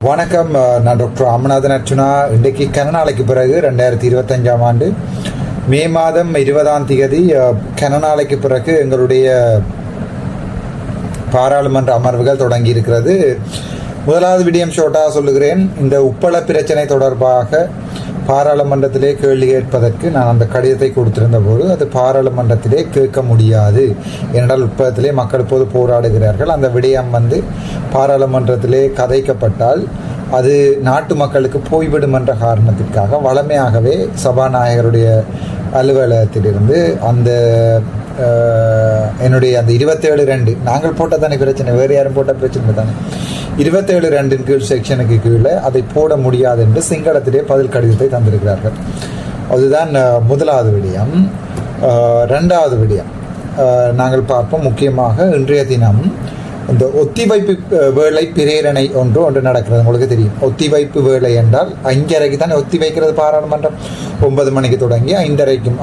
வணக்கம். நான் டாக்டர் அமநாதன் அர்ச்சுனா. இன்றைக்கு கனநாளைக்கு பிறகு 2025 ஆண்டு மே மாதம் 20ஆம் தேதி கனநாளைக்கு பிறகு எங்களுடைய பாராளுமன்ற அமர்வுகள் தொடங்கி இருக்கிறது. முதலாவது விடயம் ஷோட்டாக சொல்லுகிறேன். இந்த உப்பள பிரச்சனை தொடர்பாக பாராளுமன்றத்திலே கேள்வி கேட்பதற்கு நான் அந்த கடிதத்தை கொடுத்திருந்த போது அது பாராளுமன்றத்திலே கேட்க முடியாது, ஏனென்றால் உப்பளத்திலே மக்கள் இப்போது போராடுகிறார்கள். அந்த விடயம் பாராளுமன்றத்திலே கதைக்கப்பட்டால் அது நாட்டு மக்களுக்கு போய்விடும் என்ற காரணத்திற்காக வளமையாகவே சபாநாயகருடைய அலுவலகத்திலிருந்து அந்த என்னுடைய அந்த 27(2) நாங்கள் போட்ட தானே பிரச்சனை, வேறு யாரும் போட்ட பிரச்சனை தானே, 27(2) கீழ் செக்ஷனுக்கு கீழே அதை போட முடியாது என்று சிங்களத்திலே பதில் கடிதத்தை தந்திருக்கிறார்கள். அதுதான் முதலாவது விடயம். ரெண்டாவது விடயம் நாங்கள் பார்ப்போம். முக்கியமாக இன்றைய தினம் இந்த ஒத்திவைப்பு வேலை பிரேரணை ஒன்று நடக்கிறது. உங்களுக்கு தெரியும், ஒத்திவைப்பு வேலை என்றால் 5:30 தானே ஒத்தி வைக்கிறது பாராளுமன்றம். 9 மணிக்கு தொடங்கி 5:30க்கும்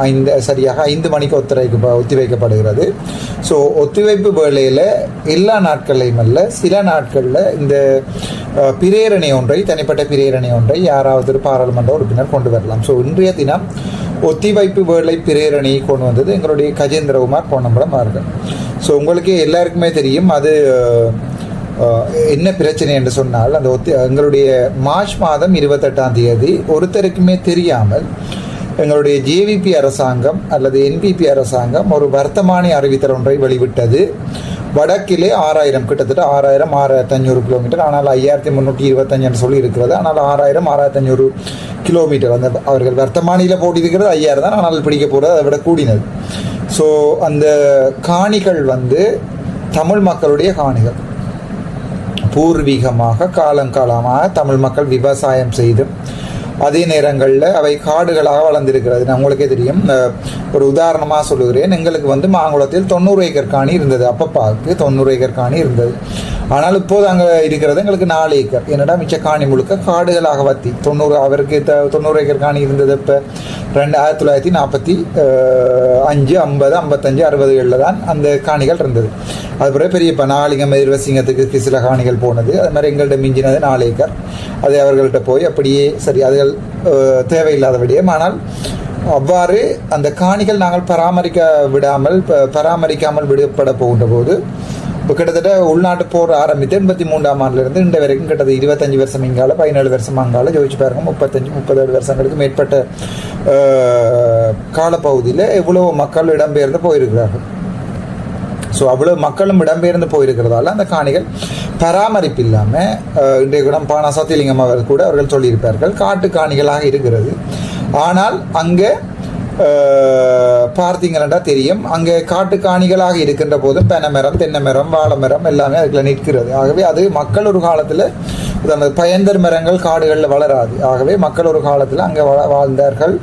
சரியாக 5 மணிக்கு ஒத்தி வைக்கப்படுகிறது. ஸோ ஒத்திவைப்பு வேலையில் எல்லா நாட்களையும் அல்ல, சில நாட்களில் இந்த பிரேரணை ஒன்றை, தனிப்பட்ட பிரேரணை ஒன்றை யாராவது ஒரு பாராளுமன்ற உறுப்பினர் கொண்டு வரலாம். ஸோ இன்றைய தினம் ஒத்திவைப்பு வேலை பிரேரணையை கொண்டு வந்தது எங்களுடைய கஜேந்திரகுமார் பொன்னம்பலம் அவர்கள். ஸோ உங்களுக்கு எல்லாருக்குமே தெரியும் அது என்ன பிரச்சனை என்று சொன்னால், அந்த எங்களுடைய மார்ச் மாதம் 28ஆம் தேதி ஒருத்தருக்குமே தெரியாமல் எங்களுடைய ஜேவிபி அரசாங்கம் அல்லது என்பிபி அரசாங்கம் ஒரு வர்த்தமானி அறிவித்தல் ஒன்றை வெளிவிட்டது. வடக்கிலே 6000, கிட்டத்தட்ட 6500 கிலோமீட்டர், ஆனால் 5325 என்று சொல்லி இருக்கிறது. ஆனால் 6500 கிலோமீட்டர் அந்த அவர்கள் வர்த்தமானியில் போட்டிருக்கிறது 5000 தான், ஆனால் பிடிக்க போகிறது அதை விட கூடினது. ஸோ அந்த காணிகள் தமிழ் மக்களுடைய காணிகள். பூர்வீகமாக காலங்காலமாக தமிழ் மக்கள் விவசாயம் செய்து அதே நேரங்களில் அவை காடுகளாக வளர்ந்திருக்கிறது. நான் உங்களுக்கே தெரியும். ஒரு உதாரணமாக சொல்லுகிறேன். எங்களுக்கு மாங்குளத்தில் 90 ஏக்கர் காணி இருந்தது. அப்பப்பாவுக்கு 90 ஏக்கர் காணி இருந்தது. ஆனால் இப்போது அங்கே இருக்கிறது எங்களுக்கு 4 ஏக்கர். என்னடா மிச்ச காணி முழுக்க காடுகளாக வத்தி 90 அவருக்கு 90 ஏக்கர் காணி இருந்தது. இப்போ 1945, 50, 55, 60களில் தான் அந்த காணிகள் இருந்தது. அது பிறகு பெரிய இப்போ நாளிங்கம் எதிர்வசிங்கத்துக்கு சில காணிகள் போனது. அது மாதிரி எங்கள்கிட்ட மிஞ்சினது 4 ஏக்கர். அது அவர்கள்ட்ட போய் அப்படியே சரி அதுகள் தேவையில்லாத விடயம். ஆனால் அவ்வாறு அந்த காணிகள் நாங்கள் பராமரிக்காமல் விடப்பட போகின்ற போது இப்போ கிட்டத்தட்ட உள்நாட்டு போர் ஆரம்பித்து 83ஆம் ஆண்டிலிருந்து இன்று வரைக்கும் கிட்டத்தட்ட 25 வருஷம் இங்கால, 17 வருஷம் அங்கால ஜோதிச்சு பாருங்க. 35-37 வருஷங்களுக்கு மேற்பட்ட காலப்பகுதியில் எவ்வளோ மக்கள் இடம்பெயர்ந்து போயிருக்கிறார்கள். ஸோ அவ்வளோ மக்களும் இடம்பெயர்ந்து போயிருக்கிறதால அந்த காணிகள் பராமரிப்பு இல்லாமல் இன்றைய குடம் பானா சத்தியலிங்கம் அவர் கூட அவர்கள் சொல்லியிருப்பார்கள் காட்டு காணிகளாக இருக்கிறது. ஆனால் அங்கே பார்த்தீங்கன்னா தெரியும், அங்கே காட்டு காணிகளாக இருக்கின்ற போதும் பனைமரம், தென்னை மரம், வாழை மரம் எல்லாமே அதுக்குள்ள நிற்கிறது. ஆகவே அது மக்கள் ஒரு காலத்தில் அந்த பயந்தர் மரங்கள் காடுகளில் வளராது. ஆகவே மக்கள் ஒரு காலத்தில் அங்கே வாழ்ந்தார்கள்.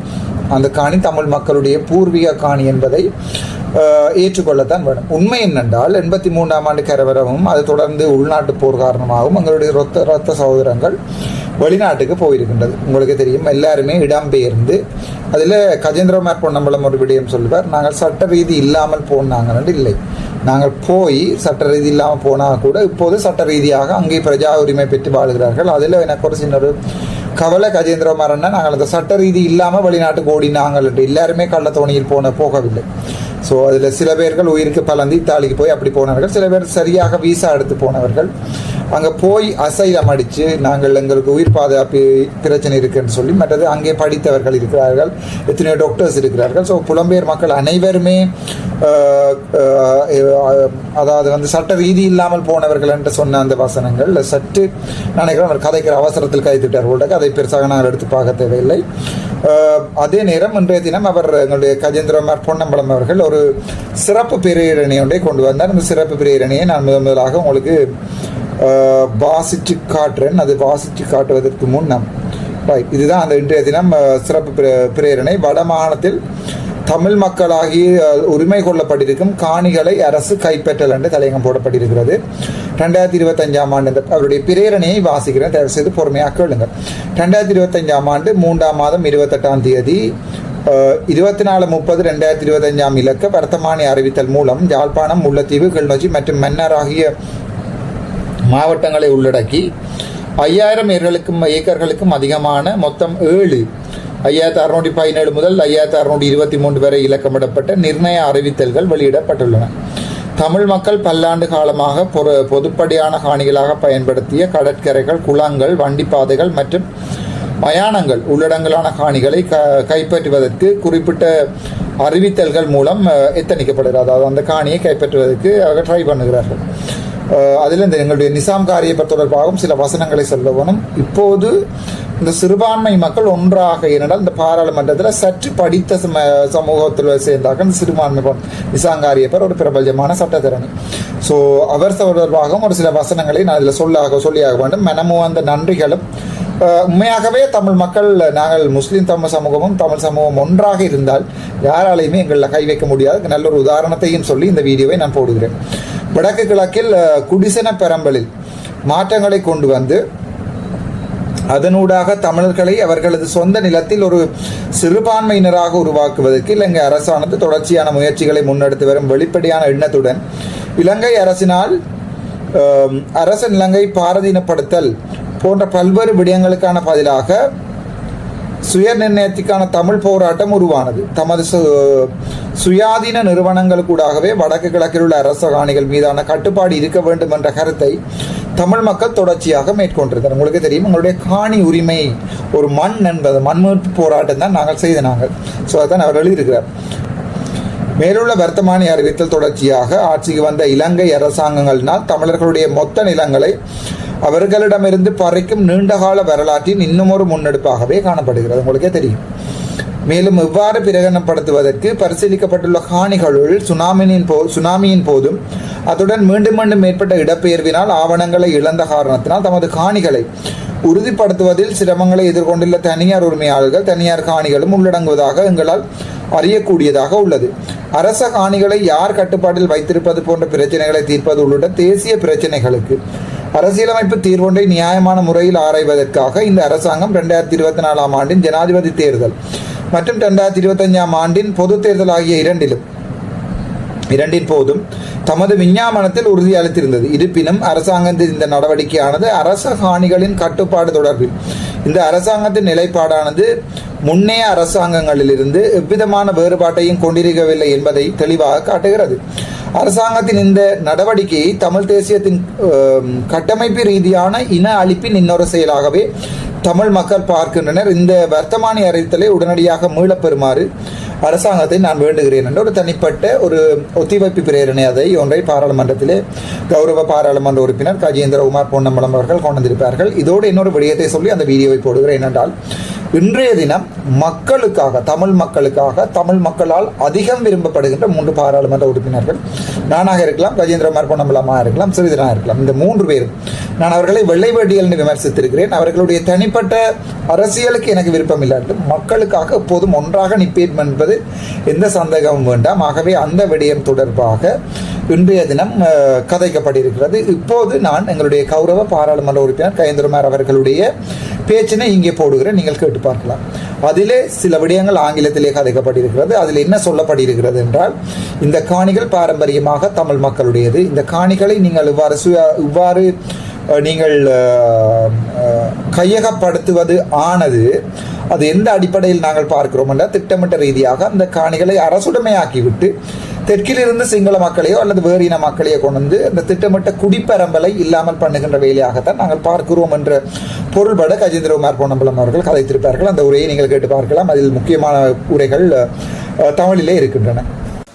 அந்த காணி தமிழ் மக்களுடைய பூர்வீக காணி என்பதை ஏற்றுக்கொள்ளத்தான் வேணும். உண்மை என்னென்றால் 83ஆம் ஆண்டு கரவரமும் அது தொடர்ந்து உள்நாட்டு போர் காரணமாகவும் எங்களுடைய இரத்த சகோதரங்கள் வெளிநாட்டுக்கு போயிருக்கின்றது. உங்களுக்கு தெரியும், எல்லாருமே இடம்பெயர்ந்து அதில் கஜேந்திரகுமார் பொன்னம்பலம் ஒரு விடயம் சொல்லுவார், நாங்கள் சட்ட ரீதி இல்லாமல் போனாங்கன்னு. இல்லை, நாங்கள் போய் சட்ட ரீதி இல்லாமல் போனால் கூட இப்போது சட்ட ரீதியாக அங்கே பிரஜா உரிமை பெற்று வாழ்கிறார்கள். அதில் எனக்கு ஒரு சின்ன ஒரு கவலை, கஜேந்திரகுமாரன்னா நாங்கள் அந்த சட்ட ரீதி இல்லாமல் வெளிநாட்டுக்கு ஓடினாங்கள் என்று. எல்லாருமே கள்ளத்தோணியில் போகவில்லை. ஸோ அதில் சில பேர்கள் உயிருக்கு பலந்து இத்தாலிக்கு போய் அப்படி போனவர்கள், சில பேர் சரியாக வீசா எடுத்து போனவர்கள். அங்கே போய் அசைலம் அடித்து நாங்கள் எங்களுக்கு உயிர் பாதுகாப்பு பிரச்சனை இருக்குன்னு சொல்லி, மற்றது அங்கே படித்தவர்கள் இருக்கிறார்கள், எத்தனையோ டாக்டர்ஸ் இருக்கிறார்கள். ஸோ புலம்பெயர் மக்கள் அனைவருமே அதாவது சட்ட ரீதி இல்லாமல் போனவர்கள் என்று சொன்ன அந்த வசனங்கள் சற்று நினைக்கிறேன் அவர் கதைக்கிற அவசரத்தில் கைத்துட்டார் போல. அதை பெருசாக நாங்கள் எடுத்து பார்க்க தேவையில்லை. அதே நேரம் இன்றைய தினம் அவர் எங்களுடைய கஜேந்திரகுமார் பொன்னம்பலம் அவர்கள் ஒரு சிறப்பு பிரேரணை ஒன்றை கொண்டு வந்தார். அந்த சிறப்பு பிரேரணையை நான் முதலாக உங்களுக்கு வாசித்து காட்டுறேன். அது வாசித்து காட்டுவதற்கு முன் இதுதான் அந்த இன்றைய தினம் சிறப்பு பிரேரணை. வடமாகாணத்தில் தமிழ் மக்களாகி உரிமை கொள்ளப்பட்டிருக்கும் காணிகளை அரசு கைப்பற்றல் என்று தலையங்கம் போடப்பட்டிருக்கிறது. 2025ஆம் ஆண்டு அவருடைய பிரேரணையை வாசிக்கிறேன், தயவு செய்து பொறுமையாக கேளுங்கள். 2025ஆம் ஆண்டு 3ஆம் மாதம் 28ஆம் தேதி 24/30/2025 இலக்க வர்த்தமானி அறிவித்தல் மூலம் யாழ்ப்பாணம், முல்லைத்தீவு, கிளிநொச்சி மற்றும் மன்னார் ஆகிய மாவட்டங்களை உள்ளடக்கி 5000 ஏக்கர்களுக்கும் அதிகமான மொத்தம் 5617 முதல் 5623 வரை இலக்கமிடப்பட்ட நிர்ணய அறிவித்தல்கள் வெளியிடப்பட்டுள்ளன. தமிழ் மக்கள் பல்லாண்டு காலமாக பொதுப்படியான காணிகளாக பயன்படுத்திய கடற்கரைகள், குளங்கள், வண்டிப்பாதைகள் மற்றும் மயானங்கள் உள்ளடங்கலான காணிகளை கைப்பற்றுவதற்கு குறிப்பிட்ட அறிவித்தல்கள் மூலம் எத்தனிக்கப்படுகிறது. அதாவது அந்த காணியை கைப்பற்றுவதற்கு அவர்கள் ட்ரை பண்ணுகிறார்கள். அதில் இந்த எங்களுடைய நிசாம் காரியப்ப தொடர்பாகவும் சில வசனங்களை சொல்லவனும். இப்போது இந்த சிறுபான்மை மக்கள் ஒன்றாக, ஏனென்றால் இந்த பாராளுமன்றத்தில் சற்று படித்த சமூகத்தில் சேர்ந்தார்கள் இந்த சிறுபான்மை நிசாம் காரியப்பர் ஒரு பிரபல்யமான சட்டத்திறனி. ஸோ அவர் தொடர்பாகவும் ஒரு சில வசனங்களை நான் அதில் சொல்லியாக வேண்டும். மனமும் அந்த நன்றிகளும் உண்மையாகவே தமிழ் மக்கள், நாங்கள் முஸ்லீம் தமிழ் சமூகம் ஒன்றாக இருந்தால் யாராலையுமே எங்களில் கை வைக்க முடியாது. நல்ல ஒரு உதாரணத்தையும் சொல்லி இந்த வீடியோவை நான் போடுகிறேன். வடக்கு கிழக்கில் குடிசன பெரம்பலில் மாற்றங்களை கொண்டு வந்து அதனூடாக தமிழர்களை அவர்களது சொந்த நிலத்தில் ஒரு சிறுபான்மையினராக உருவாக்குவதற்கு இலங்கை அரசானது தொடர்ச்சியான முயற்சிகளை முன்னெடுத்து வரும் வெளிப்படையான எண்ணத்துடன் இலங்கை அரசினால் அரசன் இலங்கை பாரதீனப்படுத்தல் போன்ற பல்வேறு விடயங்களுக்கான பதிலாக சுய நிர்ணயத்துக்கான தமிழ் போராட்டம் உருவானது. தமது சுயாதீன நிறுவனங்களுக்கூடாகவே வடக்கு கிழக்கில் உள்ள அரச காணிகள் மீதான கட்டுப்பாடு இருக்க வேண்டும் என்ற கருத்தை தமிழ் மக்கள் தொடர்ச்சியாக மேற்கொண்டிருந்தார். உங்களுக்கு தெரியும், உங்களுடைய காணி உரிமை ஒரு மண் என்பது மண்மீட்பு போராட்டம் தான் நாங்கள் செய்த ஸோ அதான் அவர் எழுதியிருக்கிறார். மேலுள்ள வர்த்தமானி அறிவித்தல் தொடர்ச்சியாக ஆட்சிக்கு வந்த இலங்கை அரசாங்கங்களினால் தமிழர்களுடைய மொத்த நிலங்களை அவர்களிடமிருந்து பறிக்கும் நீண்டகால வரலாற்றின் இன்னும் ஒரு முன்னெடுப்பாகவே காணப்படுகிறது. உங்களுக்கே தெரியும். மேலும் இவ்வாறு பிரகடனப்படுத்துவதற்கு பரிசீலிக்கப்பட்டுள்ள காணிகளுள் சுனாமியின் போதும் அத்துடன் மீண்டும் ஏற்பட்ட இடப்பெயர்வினால் ஆவணங்களை இழந்த காரணத்தினால் தமது காணிகளை உறுதிப்படுத்துவதில் சிரமங்களை எதிர்கொண்டுள்ள தனியார் உரிமையாளர்கள், தனியார் காணிகளும் உள்ளடங்குவதாக எங்களால் அறியக்கூடியதாக உள்ளது. அரச காணிகளை யார் கட்டுப்பாட்டில் வைத்திருப்பது போன்ற பிரச்சனைகளை தீர்ப்பது உள்ளிட்ட தேசிய பிரச்சனைகளுக்கு அரசியலமைப்பு தீர்வொன்றை நியாயமான முறையில் ஆராய்வதற்காக இந்த அரசாங்கம் 2024 ஆண்டின் ஜனாதிபதி தேர்தல் மற்றும் 2025 ஆண்டின் பொது தேர்தல் ஆகிய இரண்டின் போதும் தமது விஞ்ஞாபனத்தில் உறுதியளித்திருந்தது. இருப்பினும் அரசாங்கத்தின் இந்த நடவடிக்கையானது அரச காணிகளின் கட்டுப்பாடு தொடர்பில் இந்த அரசாங்கத்தின் நிலைப்பாடானது முன்னைய அரசாங்கங்களிலிருந்து எவ்விதமான வேறுபாட்டையும் கொண்டிருக்கவில்லை என்பதை தெளிவாக காட்டுகிறது. அரசாங்கத்தின் இந்த நடவடிக்கையை தமிழ் தேசியத்தின் கட்டமைப்பு ரீதியான இன அழிப்பின் இன்னொரு செயலாகவே தமிழ் மக்கள் பார்க்கின்றனர். இந்த வர்த்தமானி அறிவித்தலை உடனடியாக மீளப்பெறுமாறு அரசாங்கத்தை நான் வேண்டுகிறேன் என்ற ஒரு தனிப்பட்ட ஒரு ஒத்திவைப்பு பிரேரணை ஒன்றை பாராளுமன்றத்திலே கௌரவ பாராளுமன்ற உறுப்பினர் கஜேந்திரகுமார் பொன்னம்பலம் அவர்கள் கொண்டு வந்திருப்பார்கள். இதோடு இன்னொரு விடயத்தை சொல்லி அந்த வீடியோவை போடுகிறேன். என்றால் இன்றைய தினம் மக்களுக்காக, தமிழ் மக்களால் அதிகம் விரும்பப்படுகின்ற 3 பாராளுமன்ற உறுப்பினர்கள், நானாக இருக்கலாம், கஜேந்திரகுமார் பொன்னம்பலமாக இருக்கலாம், சிறிதனாக இருக்கலாம், இந்த 3 பேரும் நான் அவர்களை வெள்ளை வேட்டியல் என்று விமர்சித்திருக்கிறேன். அவர்களுடைய தனிப்பட்ட அரசியலுக்கு எனக்கு விருப்பம் இல்லாட்டும் மக்களுக்காக எப்போதும் ஒன்றாக நிற்பேன் என்பது எந்த சந்தேகமும் வேண்டாம். ஆகவே அந்த விடயம் தொடர்பாக இன்றைய தினம் கதைக்கப்பட்டிருக்கிறது. இப்போது நான் எங்களுடைய கௌரவ பாராளுமன்ற உறுப்பினர் கஜேந்திரகுமார் அவர்களுடைய பேச்சினை இங்கே போடுகிறேன், நீங்கள் கேட்டு பார்க்கலாம். அதிலே சில விடயங்கள் ஆங்கிலத்திலே கதைக்கப்பட்டிருக்கிறது. அதில் என்ன சொல்லப்பட்டிருக்கிறது என்றால், இந்த காணிகள் பாரம்பரியமாக தமிழ் மக்களுடையது. இந்த காணிகளை நீங்கள் இவ்வாறு நீங்கள் கையகப்படுத்துவது ஆனது அது எந்த அடிப்படையில் நாங்கள் பார்க்கிறோம் என்றால், திட்டமிட்ட ரீதியாக அந்த காணிகளை அரசுடைமையாக்கிவிட்டு தெற்கிலிருந்து சிங்கள மக்களையோ அல்லது வேறு இன மக்களையோ கொண்டு வந்து அந்த திட்டமிட்ட குடிப்பரம்பலை இல்லாமல் பண்ணுகின்ற வேலையாகத்தான் நாங்கள் பார்க்கிறோம் என்ற பொருள்பட கஜேந்திரகுமார் பொன்னம்பலம் அவர்கள் கதைத்திருப்பார்கள். அந்த உரையை நீங்கள் கேட்டு பார்க்கலாம். அதில் முக்கியமான உரைகள் தமிழிலே இருக்கின்றன.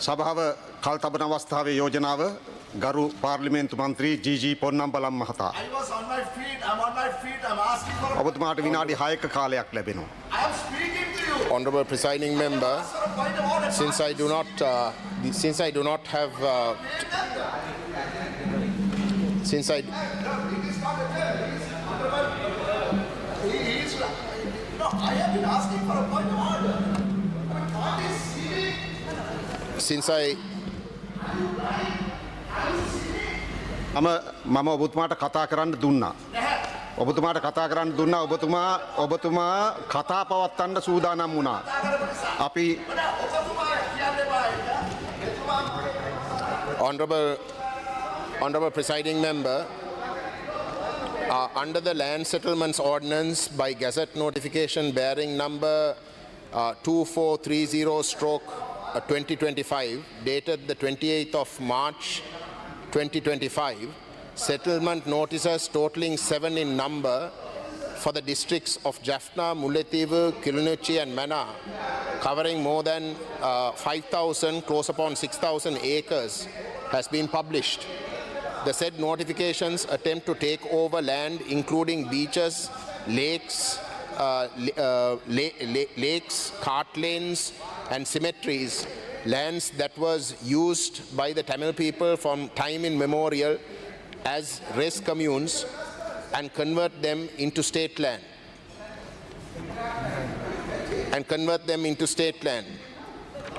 සභාව කල්තබන අවස්ථාවේ යෝජනාව ගරු පාර්ලිමේන්තු මන්ත්‍රී ජී පොන්නම්බලම් මහතා. ඔබතුමාට විනාඩි 6ක කාලයක් ලැබෙනවා. Honorable presiding member, since I do not have since I have been asking for a point of order. Since මම ඔබතුමාට කතා කරන්න දුන්නා. ඔබතුමාට කතා කරන්න දුන්නා. ඔබතුමා කතා පවත්වන්න සූදානම් වුණා. අපි Honorable presiding member, under the Land Settlements Ordinance by Gazette notification bearing number 2430/2025 dated the 28th of March 2025, settlement notices totaling 7 in number for the districts of Jaffna, Mullaitivu, Kilunurchi and Mana, covering more than 5,000, close upon 6,000 acres, has been published. The said notifications attempt to take over land including beaches, lakes, lakes, cart lanes and cemeteries, lands that was used by the Tamil people from time immemorial as rest communes, and convert them into state land.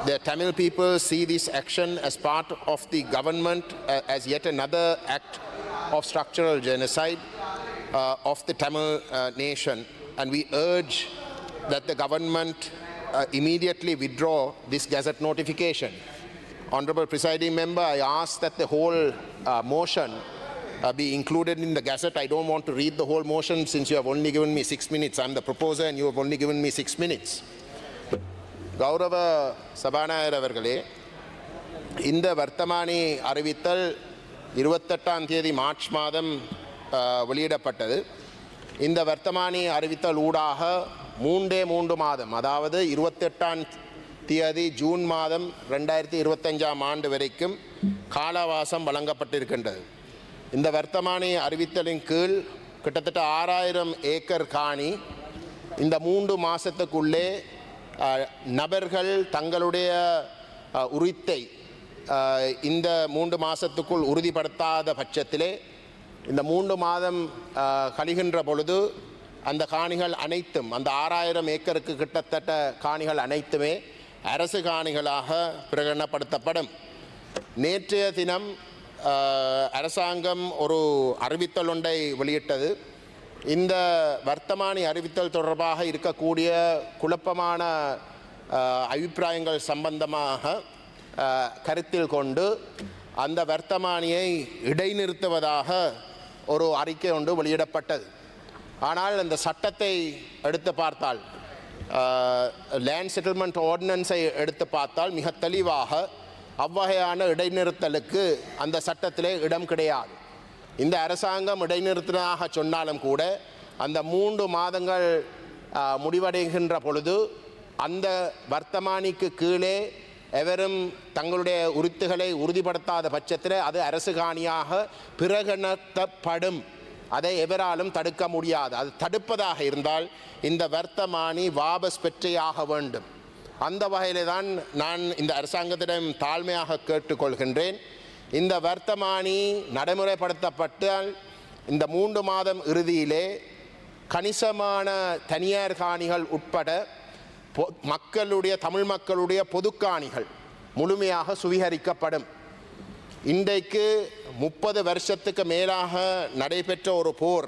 The Tamil people see this action as part of the government as yet another act of structural genocide of the Tamil nation, and we urge that the government immediately withdraw this Gazette notification. Honorable Presiding Member, I ask that the whole motion be included in the Gazette. I don't want to read the whole motion since you have only given me 6 minutes. I'm the proposer and you have only given me 6 minutes. கௌரவ சபாநாயகர் அவர்களே, இந்த வர்த்தமானி அறிவித்தல் 28ஆம் தேதி March மாதம் வெளியிடப்பட்டது. இந்த வர்த்தமானி அறிவித்தல் ஊடாக 3 மாதம், அதாவது 28ஆம் தேதி ஜூன் மாதம் 2025ஆம் ஆண்டு வரைக்கும் காலவாசம் வழங்கப்பட்டிருக்கின்றது. இந்த வர்த்தமானி அறிவித்தலின் கீழ் கிட்டத்தட்ட 6000 ஏக்கர் காணி இந்த 3 மாதத்துக்குள்ளே நபர்கள் தங்களுடைய உரித்தை இந்த 3 மாதத்துக்குள் உறுதிப்படுத்தாத பட்சத்திலே இந்த 3 மாதம் கழிகின்ற பொழுது அந்த காணிகள் அனைத்தும், அந்த 6000 ஏக்கருக்கு கிட்டத்தட்ட காணிகள் அனைத்துமே அரசு காணிகளாக பிரகடனப்படுத்தப்படும். நேற்றைய தினம் அரசாங்கம் ஒரு அறிவித்தல் ஒன்றை வெளியிட்டது. இந்த வர்த்தமானி அறிவித்தல் தொடர்பாக இருக்கக்கூடிய குழப்பமான அபிப்பிராயங்கள் சம்பந்தமாக கருத்தில் கொண்டு அந்த வர்த்தமானியை இடைநிறுத்துவதாக ஒரு அறிக்கை ஒன்று வெளியிடப்பட்டது. ஆனால் அந்த சட்டத்தை எடுத்து பார்த்தால், லேண்ட் செட்டில்மெண்ட் ஆர்டினன்ஸை எடுத்து பார்த்தால் மிக தெளிவாக அவ்வகையான இடைநிறுத்தலுக்கு அந்த சட்டத்திலே இடம் கிடையாது. இந்த அரசாங்கம் இடைநிறுத்தினாக சொன்னாலும் கூட அந்த 3 மாதங்கள் முடிவடைகின்ற பொழுது அந்த வர்த்தமானிக்கு கீழே எவரும் தங்களுடைய உரித்துகளை உறுதிப்படுத்தாத பட்சத்தில் அது அரசு காணியாக பிரகடனப்படும். அதை எவராலும் தடுக்க முடியாது. அது தடுப்பதாக இருந்தால் இந்த வர்த்தமானி வாபஸ் பெற்றேயாக வேண்டும். அந்த வகையில் தான் நான் இந்த அரசாங்கத்திடம் தாழ்மையாக கேட்டுக்கொள்கின்றேன். இந்த வர்த்தமானி நடைமுறைப்படுத்தப்பட்டால் இந்த 3 மாதம் இறுதியிலே கணிசமான தனியார் காணிகள் உட்பட மக்களுடைய, தமிழ் மக்களுடைய பொதுக்காணிகள் முழுமையாக சுவீகரிக்கப்படும். இன்றைக்கு 30 வருஷத்துக்கு மேலாக நடைபெற்ற ஒரு போர்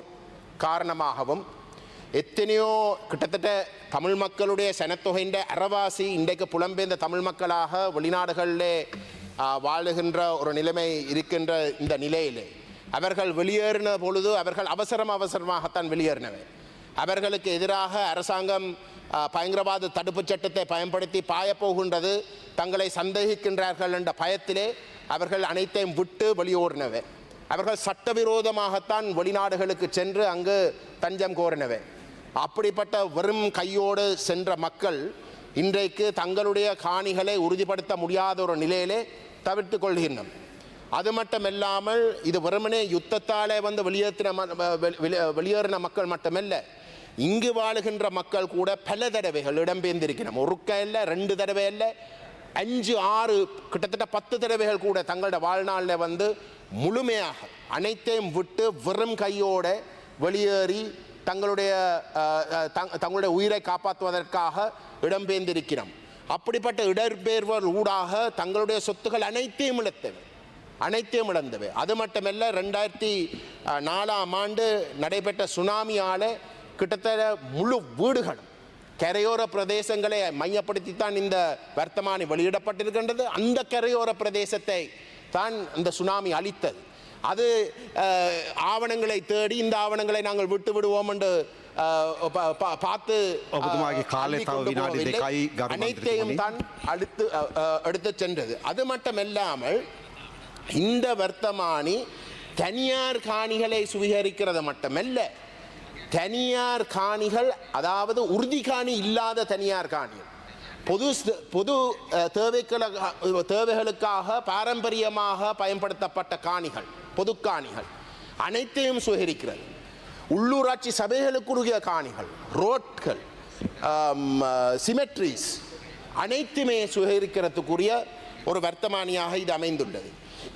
காரணமாகவும் எத்தனையோ கிட்டத்தட்ட தமிழ் மக்களுடைய சனத்தொகையின் அறவாசி இன்றைக்கு புலம்பெயர்ந்த தமிழ் மக்களாக வெளிநாடுகளிலே வாழுகின்ற ஒரு நிலைமை இருக்கின்ற இந்த நிலையிலே அவர்கள் வெளியேறின பொழுது அவர்கள் அவசரமாகத்தான் வெளியேறினவை. அவர்களுக்கு எதிராக அரசாங்கம் பயங்கரவாத தடுப்புச் சட்டத்தை பயன்படுத்தி பாயப்போகின்றது, தங்களை சந்தேகிக்கின்றார்கள் என்ற பயத்திலே அவர்கள் அனைத்தையும் விட்டு வெளியோடினவை. அவர்கள் சட்டவிரோதமாகத்தான் வெளிநாடுகளுக்கு சென்று அங்கு தஞ்சம் கோரினவை. அப்படிப்பட்ட வெறும் கையோடு சென்ற மக்கள் இன்றைக்கு தங்களுடைய காணிகளை உறுதிப்படுத்த முடியாத ஒரு நிலையிலே தவிர்த்து கொள்கின்றனர். அது மட்டுமல்லாமல் இது வெறுமனே யுத்தத்தாலே வந்து வெளியேறின மக்கள் மட்டுமல்ல, இங்கு வாழுகின்ற மக்கள் கூட பல தடவைகள் இடம்பெயர்ந்திருக்கிறோம். ஒருக்க இல்லை, 2 தடவை இல்லை, 5, 6 கிட்டத்தட்ட 10 தடவைகள் கூட தங்களோட வாழ்நாளில் வந்து முழுமையாக அனைத்தையும் விட்டு வெறும் கையோட வெளியேறி தங்களுடைய உயிரை காப்பாற்றுவதற்காக இடம்பெயர்ந்திருக்கிறோம். அப்படிப்பட்ட இடம்பெயர்வர் ஊடாக தங்களுடைய சொத்துக்கள் அனைத்தையும் இழந்தவை. அது மட்டுமல்ல, 2004ஆம் ஆண்டு நடைபெற்ற சுனாமியால் கிட்டத்தட்ட முழு வீடுகளும் கரையோர பிரதேசங்களை மையப்படுத்தித்தான் இந்த வர்த்தமானி வெளியிடப்பட்டிருக்கின்றது. அந்த கரையோர பிரதேசத்தை தான் இந்த சுனாமி அழித்தது. அது ஆவணங்களை தேடி இந்த ஆவணங்களை நாங்கள் விட்டு விடுவோம் என்று பார்த்து அனைத்தையும் தான் எடுத்து சென்றது. அது மட்டுமல்லாமல் இந்த வர்த்தமானி தனியார் காணிகளை சுவீகரிக்கிறது மட்டுமல்ல, தனியார் காணிகள், அதாவது உறுதி காணி இல்லாத தனியார் காணிகள், பொது தேவைகளுக்காக பாரம்பரியமாக பயன்படுத்தப்பட்ட காணிகள், பொது காணிகள் அனைத்தையும் சுவீகரிக்கிறது. உள்ளூராட்சி சபைகளுக்குரிய காணிகள், ரோட்கள், சிமெட்ரிஸ் அனைத்துமே சுவீகரிக்கிறதுக்குரிய ஒரு வர்த்தமானியாக இது அமைந்துள்ளது.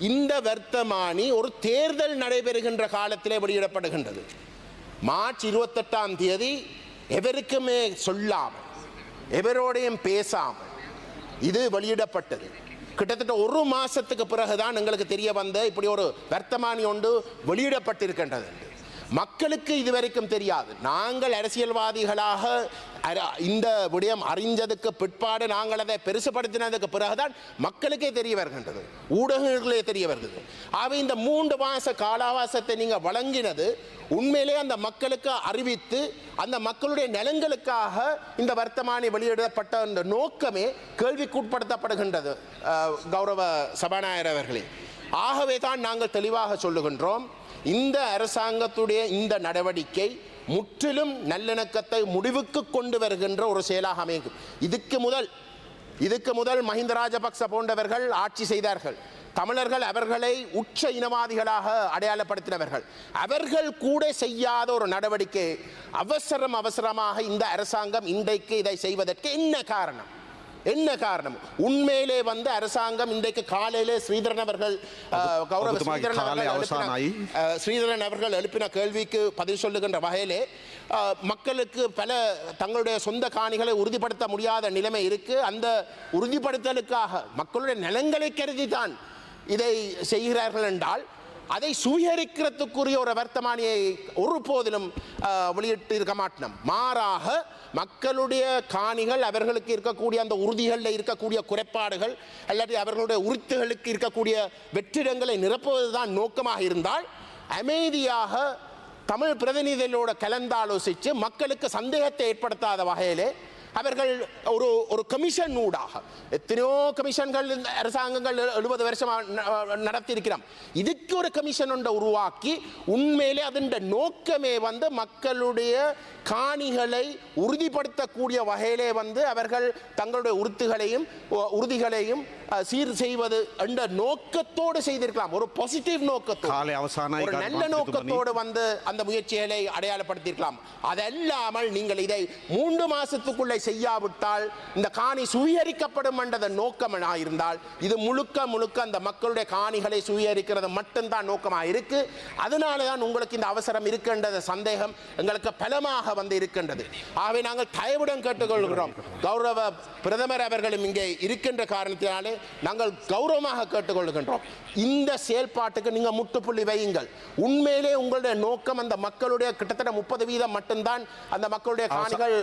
இந்த வர்த்தமானி ஒரு தேர்தல் நடைபெறுகின்ற காலத்திலே வெளியிடப்படுகின்றது. மார்ச் 28ஆம் தேதி எவருக்குமே சொல்லாமல், எவரோடையும் பேசாமல் இது வெளியிடப்பட்டது. கிட்டத்தட்ட ஒரு மாசத்துக்கு பிறகுதான் எங்களுக்கு தெரிய வந்த இப்படி ஒரு வர்த்தமானி ஒன்று வெளியிடப்பட்டிருக்கின்றது. மக்களுக்கு இதுவரைக்கும் தெரியாது. நாங்கள் அரசியல்வாதிகளாக இந்த விடயம் அறிஞ்சதுக்கு பிற்பாடு நாங்கள் அதை பெருசுபடுத்தினதுக்கு பிறகுதான் மக்களுக்கே தெரிய வருகின்றது, ஊடகங்களே தெரிய வருகிறது. ஆகவே இந்த 3 மாச கால அவகாசத்தை நீங்கள் வழங்கினது உண்மையிலே அந்த மக்களுக்கு அறிவித்து அந்த மக்களுடைய நலன்களுக்காக இந்த வர்த்தமானி வெளியிடப்பட்ட அந்த நோக்கமே கேள்விக்குட்படுத்தப்படுகின்றது கௌரவ சபாநாயகர் அவர்களே. ஆகவே தான் நாங்கள் தெளிவாக சொல்லுகின்றோம், இந்த அரசாங்கத்துடைய இந்த நடவடிக்கை முற்றிலும் நல்லிணக்கத்தை முடிவுக்கு கொண்டு வருகின்ற ஒரு செயலாக அமையும். இதுக்கு முதல் மஹிந்த ராஜபக்ச போன்றவர்கள் ஆட்சி செய்தார்கள். தமிழர்கள் அவர்களை உச்ச இனவாதிகளாக அடையாளப்படுத்தினவர்கள். அவர்கள் கூட செய்யாத ஒரு நடவடிக்கை அவசரமாக இந்த அரசாங்கம் இன்றைக்கு இதை செய்வதற்கு என்ன காரணம்? உண்மையிலே அரசாங்கம் இன்றைக்கு காலையிலே ஸ்ரீதரன் அவர்கள் ஸ்ரீதரன் அவர்கள் எழுப்பின கேள்விக்கு பதில் சொல்லுகின்ற வகையிலே மக்களுக்கு பல தங்களுடைய சொந்த காணிகளை உறுதிப்படுத்த முடியாத நிலைமை இருக்கு. அந்த உறுதிப்படுத்தலுக்காக மக்களுடைய நலன்களை கருதிதான் இதை செய்கிறார்கள் என்றால் அதை சுவீகரிக்கிறதுக்குரிய ஒரு வர்த்தமானியை ஒருபோதிலும் வெளியிட்டு இருக்க மாட்டோம். மாறாக மக்களுடைய காணிகள், அவர்களுக்கு இருக்கக்கூடிய அந்த உறுதிகளில் இருக்கக்கூடிய குறைபாடுகள் அல்லது அவர்களுடைய உறுத்துகளுக்கு இருக்கக்கூடிய வெற்றிடங்களை நிரப்புவதுதான் நோக்கமாக இருந்தால் அமைதியாக தமிழ் பிரதிநிதிகளோட கலந்தாலோசித்து மக்களுக்கு சந்தேகத்தை ஏற்படுத்தாத வகையிலே அவர்கள் ஒரு கமிஷன் ஊடாக, எத்தனையோ கமிஷன்கள் அரசாங்கங்கள் 70 வருஷமாக நடத்தியிருக்கிறோம், இதுக்கு ஒரு கமிஷன் ஒன்றை உருவாக்கி உண்மையிலே அதன் நோக்கமே மக்களுடைய காணிகளை உறுதிப்படுத்தக்கூடிய வகையிலே அவர்கள் தங்களுடைய உறுதிகளையும் சீர் செய்வது என்ற நோக்கத்தோடு செய்திருக்கலாம். ஒரு பாசிட்டிவ் நோக்கத்தோடு, ஒரு நல்ல நோக்கத்தோடு அந்த முயற்சிகளை அடையாளப்படுத்தியிருக்கலாம். அதல்லாமல் நீங்கள் இதை 3 மாசத்துக்குள்ளே செய்யாவிட்டால் இந்த காணி சுவீகரிக்கப்படும் என்ற நோக்கமாக இருந்தால் இது முழுக்க அந்த மக்களுடைய காணிகளை சுவீகரிக்கிறது மட்டும்தான் நோக்கமாக இருக்கு. அதனால தான் உங்களுக்கு இந்த அவசரம் இருக்கின்ற சந்தேகம் எங்களுக்கு பலமாக இருக்கின்றது. ஆகவே நாங்கள் தயவுடன் கேட்டுக்கொள்கிறோம், கௌரவ பிரதமர் அவர்களும் இங்கே இருக்கின்ற காரணத்தினாலே நாங்கள் கௌரவமாக கேட்டுக்கொள்கின்றோம், இந்த செயல்பாட்டுக்கு நீங்க முற்றுப்புள்ளி வையுங்கள். உண்மையிலே உங்களுடைய நோக்கம் அந்த மக்களுடைய கிட்டத்தட்ட 30% மட்டும்தான் அந்த மக்களுடைய காணிகள்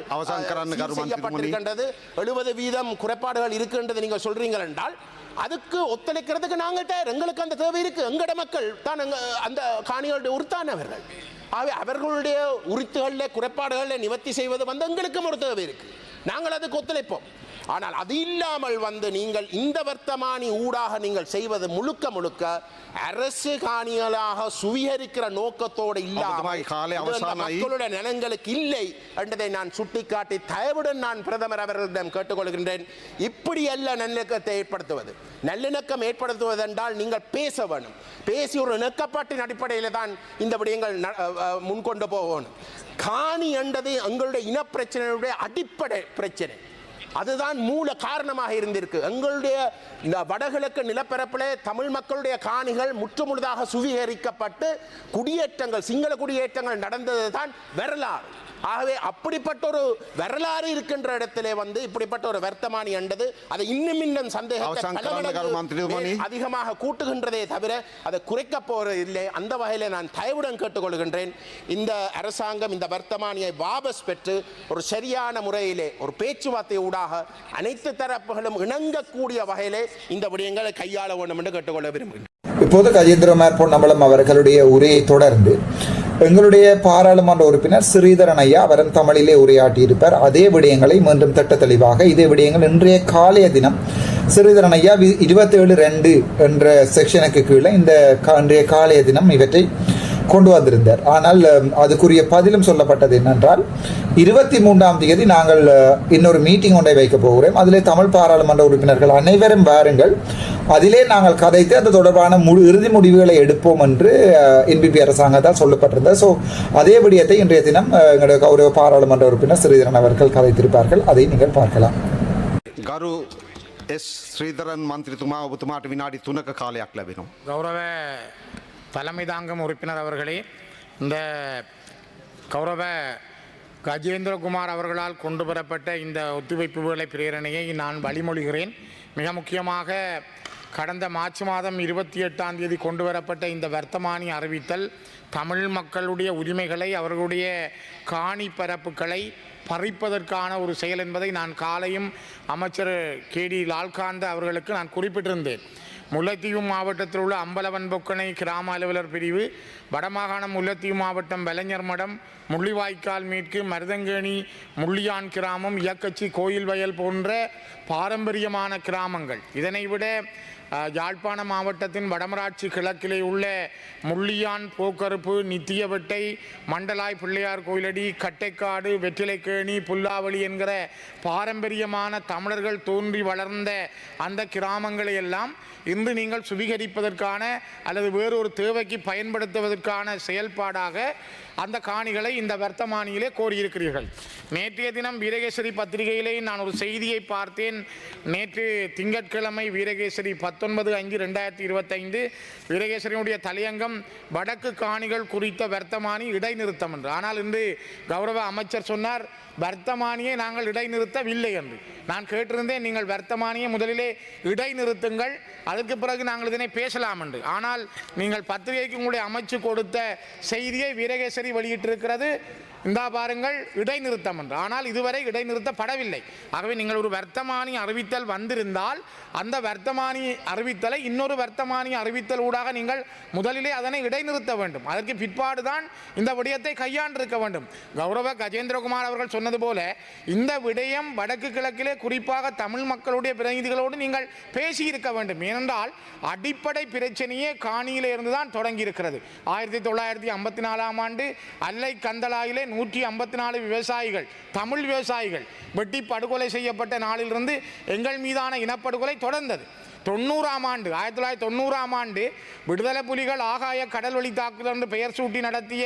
செய்யப்பட்டிருக்கின்றது, 70% குறைபாடுகள் இருக்கின்றது நீங்க சொல்றீங்கள் என்றால் அதுக்கு ஒத்துழைக்கிறதுக்கு நாங்கள் தயார். எங்களுக்கு அந்த தேவை இருக்கு. எங்கட மக்கள் தான் அந்த காணிகளுடைய உறுத்தானவர்கள். அவர்களுடைய உரித்துகளில் குறைபாடுகளை நிவர்த்தி செய்வது எங்களுக்கும் ஒரு தேவை இருக்கு. நாங்கள் அதுக்கு ஒத்துழைப்போம். ஆனால் அது இல்லாமல் நீங்கள் இந்த வர்த்தமானி ஊடாக நீங்கள் செய்வது முழுக்க அரசு காணிகளாக சுவீகரிக்கிற நோக்கத்தோடு இல்லாமல் மக்களுடைய நலன்களுக்கு இல்லை என்றதை நான் சுட்டிக்காட்டி தயவுடன் நான் பிரதமர் அவர்களிடம் கேட்டுக்கொள்கின்றேன். இப்படி அல்ல நல்லிணக்கத்தை ஏற்படுத்துவது. நல்லிணக்கம் ஏற்படுத்துவது என்றால் நீங்கள் பேச வேணும். பேசி ஒரு இணக்கப்பாட்டின் அடிப்படையில் தான் இந்த விடயங்கள் முன்கொண்டு போகணும். காணி என்றது எங்களுடைய இனப்பிரச்சனையுடைய அடிப்படை பிரச்சனை. அதுதான் மூல காரணமாக இருந்திருக்கு. எங்களுடைய வடகிழக்கு நிலப்பரப்பிலே தமிழ் மக்களுடைய காணிகள் முற்றுமுழுதாக சுவீகரிக்கப்பட்டு குடியேற்றங்கள், சிங்கள குடியேற்றங்கள் நடந்தது தான் வரலாறு. ஆகவே அப்படிப்பட்ட ஒரு வரலாறு இருக்கின்ற இடத்திலே இப்படிப்பட்ட ஒரு வர்த்தமானி என்றது அதை இன்னும் சந்தேகத்தை அதிகமாக கூட்டுகின்றதே தவிர அதை குறைக்க போறது இல்லை. அந்த வகையிலே நான் தயவுடன் கேட்டுக்கொள்கின்றேன், இந்த அரசாங்கம் இந்த வர்த்தமானியை வாபஸ் பெற்று ஒரு சரியான முறையிலே ஒரு பேச்சுவார்த்தை ஊடாக அனைத்து தரப்புகளும் இணங்கக்கூடிய வகையிலே இந்த விடயங்களை கையாள வேண்டும் என்று கேட்டுக்கொள்ள விரும்புகிறேன். இப்போது கஜேந்திரகுமார் பொன்னம்பலம் அவர்களுடைய உரையை தொடர்ந்து எங்களுடைய பாராளுமன்ற உறுப்பினர் ஸ்ரீதரன் ஐயா அவரும் தமிழிலே உரையாற்றியிருப்பார். அதே விடயங்களை மீண்டும் திட்ட தெளிவாக இதே விடயங்கள் இன்றைய காலைய தினம் ஸ்ரீதரன் ஐயா 27(2) என்ற செக்ஷனுக்கு கீழே இன்றைய காலைய தினம் இவற்றை கொண்டு வந்திருந்தார். ஆனால் அதுக்குரிய பதிலும் சொல்லப்பட்டது என்னென்றால் 23ஆம் தேதி நாங்கள் இன்னொரு மீட்டிங் ஒன்றை வைக்கப் போகிறோம். அதிலே தமிழ் பாராளுமன்ற உறுப்பினர்கள் அனைவரும் வாருங்கள், அதிலே நாங்கள் கதைத்து அது தொடர்பான இறுதி முடிவுகளை எடுப்போம் என்று என்பிபி அரசாங்கத்தால் சொல்லப்பட்டிருந்தது. ஸோ அதே விடயத்தை இன்றைய தினம் எங்களுடைய கௌரவ பாராளுமன்ற உறுப்பினர் ஸ்ரீதரன் அவர்கள் கதைத்திருப்பார்கள். அதை நீங்கள் பார்க்கலாம். ගරු එස් ශ්‍රීදරන් මන්ත්‍රතුමා ඔබතුමාට විනාඩි 3ක කාලයක් ලැබෙනවා. கௌரவ தலைமை தாங்கும் உறுப்பினர் அவர்களே, இந்த கௌரவ கஜேந்திரகுமார் அவர்களால் கொண்டு வரப்பட்ட இந்த ஒத்துழைப்பு வேலை பிரேரணையை நான் வழிமொழிகிறேன். மிக முக்கியமாக கடந்த மார்ச் மாதம் 28ஆம் தேதி கொண்டு வரப்பட்ட இந்த வர்த்தமானி அறிவித்தல் தமிழ் மக்களுடைய உரிமைகளை, அவர்களுடைய காணி பரப்புகளை பறிப்பதற்கான ஒரு செயல் என்பதை நான் காலையும் அமைச்சர் கேடி லால்காந்த அவர்களுக்கு நான் குறிப்பிட்டிருந்தேன். முல்லைத்தீவு மாவட்டத்தில் உள்ள அம்பலவன் பொக்கனை கிராம அலுவலர் பிரிவு, வடமாகாணம் முல்லைத்தீவு மாவட்டம் வெலைஞர் மடம், முள்ளிவாய்க்கால் மீட்கு, மருதங்கேணி, முள்ளியான் கிராமம், இயக்கச்சி, கோயில் வயல் போன்ற பாரம்பரியமான கிராமங்கள். இதனை விட யாழ்ப்பாண மாவட்டத்தின் வடமராட்சி கிழக்கிலே உள்ள முள்ளியான், போக்கறுப்பு, நித்தியவட்டை, மண்டலாய் பிள்ளையார் கோயிலடி, கட்டைக்காடு, வெற்றிலைக்கேணி, புல்லாவளி என்கிற பாரம்பரியமான தமிழர்கள் தோன்றி வளர்ந்த அந்த கிராமங்களை எல்லாம் இன்று நீங்கள் சுவீகரிப்பதற்கான அல்லது வேறொரு தேவைக்கு பயன்படுத்துவதற்கான செயல்பாடாக அந்த காணிகளை இந்த வர்த்தமானியிலே கோரியிருக்கிறீர்கள். நேற்றைய தினம் வீரகேசரி பத்திரிகையிலே நான் ஒரு செய்தியை பார்த்தேன். நேற்று திங்கட்கிழமை வீரகேசரி 19/5/2025 வீரகேசரியுடைய தலையங்கம் வடக்கு காணிகள் குறித்த வர்த்தமானி இடைநிறுத்தம் என்று. ஆனால் இன்று கௌரவ அமைச்சர் சொன்னார் வர்த்தமானியை நாங்கள் இடைநிறுத்தவில்லை என்று. நான் கேட்டிருந்தேன், நீங்கள் வர்த்தமானியை முதலிலே இடைநிறுத்துங்கள், அதற்கு பிறகு நாங்கள் இதனை பேசலாம் என்று. ஆனால் நீங்கள் பத்திரிகைக்கு உங்களுடைய அமைச்சு கொடுத்த செய்தியை வீரகேசரி வெளியிட்டிருக்கிறது, இந்தா பாருங்கள் இடைநிறுத்தம் என்று. ஆனால் இதுவரை இடைநிறுத்தப்படவில்லை. ஆகவே நீங்கள் ஒரு வர்த்தமானி அறிவித்தல் வந்திருந்தால் அந்த வர்த்தமானி அறிவித்தலை இன்னொரு வர்த்தமானி அறிவித்தல் ஊடாக நீங்கள் முதலிலே அதனை இடைநிறுத்த வேண்டும். அதற்கு பிற்பாடுதான் இந்த விடயத்தை கையாண்டிருக்க வேண்டும். கௌரவ கஜேந்திரகுமார் அவர்கள் சொன்னது போல இந்த விடயம் வடக்கு கிழக்கிலே குறிப்பாக தமிழ் மக்களுடைய பிரதிநிதிகளோடு நீங்கள் பேசியிருக்க வேண்டும். ஏனென்றால் அடிப்படை பிரச்சனையே காணியிலே இருந்துதான் தொடங்கி இருக்கிறது. 1954ஆம் ஆண்டு அல்லை கந்தளாயிலே 154 விவசாயிகள், தமிழ் விவசாயிகள் வெட்டி படுகொலை செய்யப்பட்ட நாளிலிருந்து எங்கள் மீதான இனப்படுகொலை தொடர்ந்தது. 1990ஆம் ஆண்டு விடுதலை புலிகள் ஆகாய கடல் வழி தாக்குதல் என்று பெயர் சூட்டி நடத்திய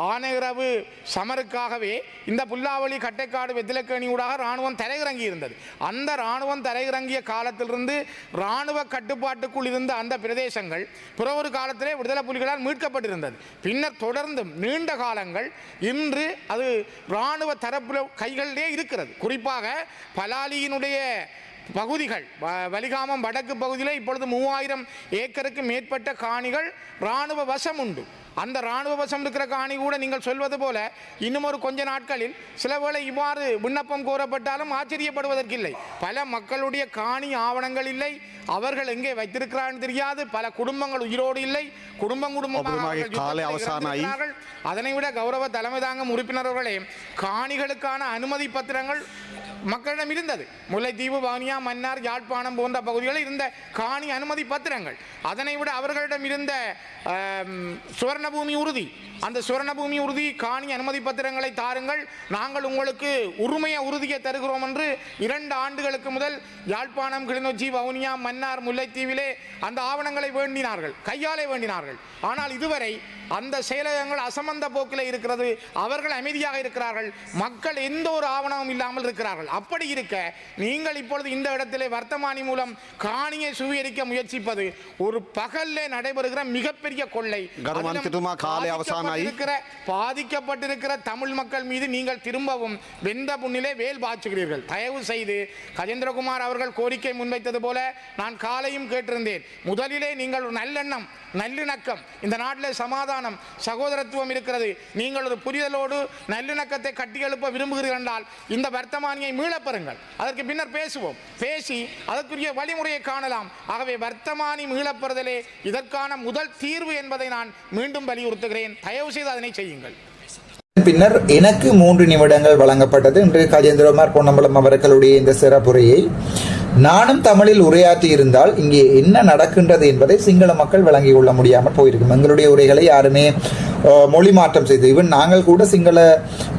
ஆனையிரவு சமருக்காகவே இந்த புல்லாவளி, கட்டைக்காடு, வெத்திலக்கேணியூடாக இராணுவம் தரையிறங்கி இருந்தது. அந்த இராணுவம் தரையிறங்கிய காலத்திலிருந்து இராணுவ கட்டுப்பாட்டுக்குள் இருந்த அந்த பிரதேசங்கள் பிற ஒரு காலத்திலே விடுதலை புலிகளால் மீட்கப்பட்டிருந்தது. பின்னர் தொடர்ந்து நீண்ட காலங்கள் இன்று அது இராணுவ தரப்பு கைகளிலே இருக்கிறது. குறிப்பாக பலாலியினுடைய பகுதிகள், வலிகாமம் வடக்கு பகுதியில் இப்பொழுது 3000 ஏக்கருக்கு மேற்பட்ட காணிகள் இராணுவ வசம் உண்டு. அந்த இராணுவ வசம் இருக்கிற காணி கூட நீங்கள் சொல்வது போல இன்னும் ஒரு கொஞ்ச நாட்களில் சில வேளை இவ்வாறு விண்ணப்பம் கோரப்பட்டாலும் ஆச்சரியப்படுவதற்கில்லை. பல மக்களுடைய காணி ஆவணங்கள் இல்லை, அவர்கள் எங்கே வைத்திருக்கிறார்கள் தெரியாது, பல குடும்பங்கள் உயிரோடு இல்லை, குடும்பங்கள். அதனை விட கௌரவ தலைமை தாங்கும் உறுப்பினர்களே, காணிகளுக்கான அனுமதி பத்திரங்கள் மக்களிடம் இருந்தது. முல்லைத்தீவு, வவுனியா, மன்னார், யாழ்ப்பாணம் போன்ற பகுதிகளில் இருந்த காணி அனுமதி பத்திரங்கள். அதனை விட அவர்களிடம் இருந்த சுவர்ணபூமி உறுதி, அந்த சுவர்ணபூமி உறுதி, காணி அனுமதி பத்திரங்களை தாருங்கள், நாங்கள் உங்களுக்கு உறுதியை தருகிறோம் என்று 2 ஆண்டுகளுக்கு முதல் யாழ்ப்பாணம், கிளிநொச்சி, வவுனியா, மன்னார், முல்லைத்தீவிலே அந்த ஆவணங்களை வேண்டினார்கள், கையாலே வேண்டினார்கள். ஆனால் இதுவரை அந்த செயலகங்கள் அசமந்த போக்கில் இருக்கிறது. அவர்கள் அமைதியாக இருக்கிறார்கள். மக்கள் எந்த ஒரு ஆவணமும் இல்லாமல் இருக்கிறார்கள். அப்படி இருக்க நீங்கள் இப்பொழுது இந்த இடத்திலே வர்த்தமானி மூலம் காணியை சுவீகரிக்க முயற்சிப்பது ஒரு பகல்லே நடைபெறுகிற மிகப்பெரிய கொள்ளை. பாதிக்கப்பட்டிருக்கிற தமிழ் மக்கள் மீது நீங்கள் திரும்பவும் வெந்த புண்ணிலே வேல் பாய்ச்சுகிறீர்கள். தயவு செய்து கஜேந்திரகுமார் அவர்கள் கோரிக்கை முன்வைத்தது போல நான் காலையும் கேட்டிருந்தேன், முதலிலே நீங்கள் ஒரு நல்லெண்ணம், நல்லிணக்கம், இந்த நாட்டில் சமாதானம், சகோதரத்துவம் இருக்கிறது, நீங்கள் ஒரு புரிதலோடு நல்லிணக்கத்தை கட்டியெழுப்ப விரும்புகிறீர்கள் என்றால் இந்த வர்த்தமானியை மீளப்பெறுங்கள். அதற்கு பின்னர் பேசுவோம். பேசி அதற்குரிய வழிமுறையை காணலாம். ஆகவே வர்த்தமானி மீளப்பெறுதலே இதற்கான முதல் தீர்வு என்பதை நான் மீண்டும் வலியுறுத்துகிறேன். தயவு செய்து அதனை செய்யுங்கள். பின்னர் எனக்கு 3 நிமிடங்கள் வழங்கப்பட்டது. இன்று கஜேந்திரகுமார் பொன்னம்பலம் அவர்களுடைய இந்த சிறப்புரையை நானும் தமிழில் உரையாற்றி இருந்தால் இங்கே என்ன நடக்கின்றது என்பதை சிங்கள மக்கள் விளங்கிக் கொள்ள முடியாமல் போயிருக்கும். எங்களுடைய உரைகளை யாருமே மொழி மாற்றம் செய்து, இவன் நாங்கள் கூட சிங்கள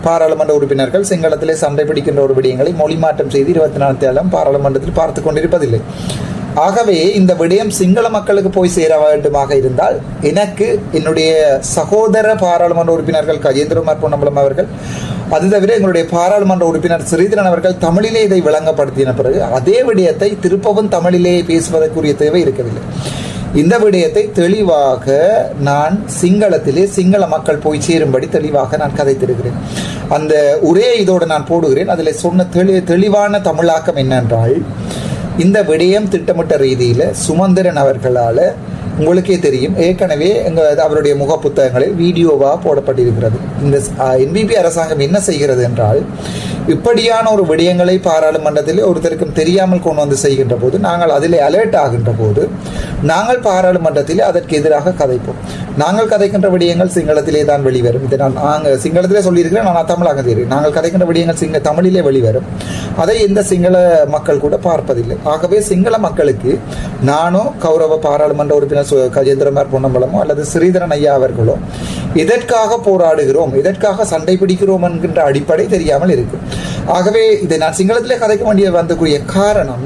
பாராளுமன்ற உறுப்பினர்கள் சிங்களத்திலே சண்டை பிடிக்கின்ற ஒரு விடயங்களை மொழி மாற்றம் செய்து 24 பாராளுமன்றத்தில் பார்த்து கொண்டிருப்பதில்லை. ஆகவே இந்த விடயம் சிங்கள மக்களுக்கு போய் சேர வேண்டுமாக இருந்தால் எனக்கு என்னுடைய சகோதர பாராளுமன்ற உறுப்பினர்கள் கஜேந்திரகுமார் பொன்னம்பலம் அவர்கள், அது தவிர எங்களுடைய பாராளுமன்ற உறுப்பினர் ஸ்ரீதரன் அவர்கள் தமிழிலே இதை விளங்கப்படுத்தின பிறகு அதே விடயத்தை திருப்பவும் தமிழிலே பேசுவதற்குரிய தேவை இருக்கவில்லை. இந்த விடயத்தை தெளிவாக நான் சிங்களத்திலே சிங்கள மக்கள் போய் சேரும்படி தெளிவாக நான் கதைத்திருக்கிறேன். அந்த உரையை இதோடு நான் போடுகிறேன். அதில் சொன்ன தெளிவான தமிழாக்கம் என்னென்றால், இந்த விடயம் திட்டமிட்ட ரீதியில் சுமந்திரன் அவர்களால் உங்களுக்கே தெரியும், ஏற்கனவே அவருடைய முக புத்தகங்களில் வீடியோவாக போடப்பட்டிருக்கிறது. இந்த என்பிபி அரசாங்கம் என்ன செய்கிறது என்றால், இப்படியான ஒரு விடயங்களை பாராளுமன்றத்தில் ஒருத்தருக்கும் தெரியாமல் கொண்டு வந்து செய்கின்ற போது, நாங்கள் அதில் அலர்ட் ஆகின்ற போது நாங்கள் பாராளுமன்றத்தில் அதற்கு எதிராக கதைப்போம். நாங்கள் கதைக்கின்ற விடயங்கள் சிங்களத்திலே தான் வெளிவரும். இதை நாங்கள் சிங்களத்திலே சொல்லியிருக்கிறேன், நான் தமிழாக தெரியும். நாங்கள் கதைக்கின்ற விடயங்கள் தமிழிலே வெளிவரும். அதை எந்த சிங்கள மக்கள் கூட பார்ப்பதில்லை. ஆகவே சிங்கள மக்களுக்கு நானோ கௌரவ பாராளுமன்ற உறுப்பினர் கஜேந்திரகுமார் பொன்னம்பலமோ அல்லது ஸ்ரீதரன் ஐயா அவர்களோ எதற்காக போராடுகிறோம், எதற்காக சண்டை பிடிக்கிறோம் என்கின்ற அடிப்படை தெரியாமல் இருக்கு. ஆகவே இதை நான் சிங்களத்திலே கதைக்க வேண்டிய வந்தக்கூடிய காரணம்,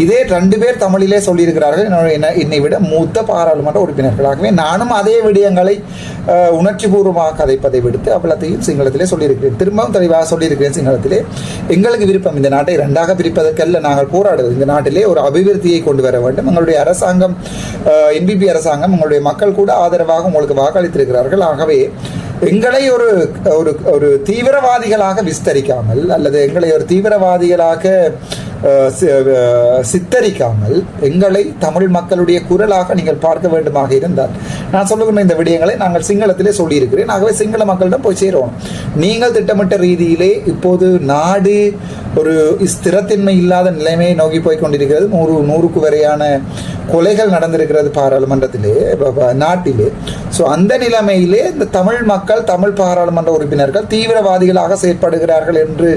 இதே 2 பேர் தமிழிலே சொல்லியிருக்கிறார்கள், என்னை விட மூத்த பாராளுமன்ற உறுப்பினர்கள். ஆகவே நானும் அதே விடயங்களை உணர்ச்சி பூர்வமாக கதைப்பதை விடுத்து அவ்வளத்தையும் சிங்களத்திலே சொல்லியிருக்கிறேன். திரும்பவும் தெளிவாக சொல்லியிருக்கிறேன் சிங்களத்திலே. எங்களுக்கு விருப்பம் இந்த நாட்டை 2ஆக பிரிப்பதற்கல்ல நாங்கள் போராடுவது. இந்த நாட்டிலே ஒரு அபிவிருத்தியை கொண்டு வர வேண்டும். எங்களுடைய அரசாங்கம், என்பிபி அரசாங்கம், உங்களுடைய மக்கள் கூட ஆதரவாக உங்களுக்கு வாக்களித்திருக்கிறார்கள். ஆகவே எங்களை ஒரு ஒரு தீவிரவாதிகளாக விஸ்தரிக்காமல் அல்லது எங்களை ஒரு தீவிரவாதிகளாக சித்தரிக்காமல் எங்களை தமிழ் மக்களுடைய குரலாக நீங்கள் பார்க்க வேண்டுமாக இருந்தால், நான் சொல்லுகின்ற இந்த விடயங்களை நாங்கள் சிங்களத்திலே சொல்லியிருக்கிறேன். ஆகவே சிங்கள மக்களிடம் போய் சேருவோம். நீங்கள் திட்டமிட்ட ரீதியிலே இப்போது நாடு ஒரு ஸ்திரத்தன்மை இல்லாத நிலைமையை நோக்கி போய் கொண்டிருக்கிறது. 100க்கு வரையான கொலைகள் நடந்திருக்கிறது பாராளுமன்றத்திலே, நாட்டிலே. ஸோ அந்த நிலைமையிலே இந்த தமிழ் மக்கள், தமிழ் பாராளுமன்ற உறுப்பினர்கள் தீவிரவாதிகளாக செயற்படுகிறார்கள் என்று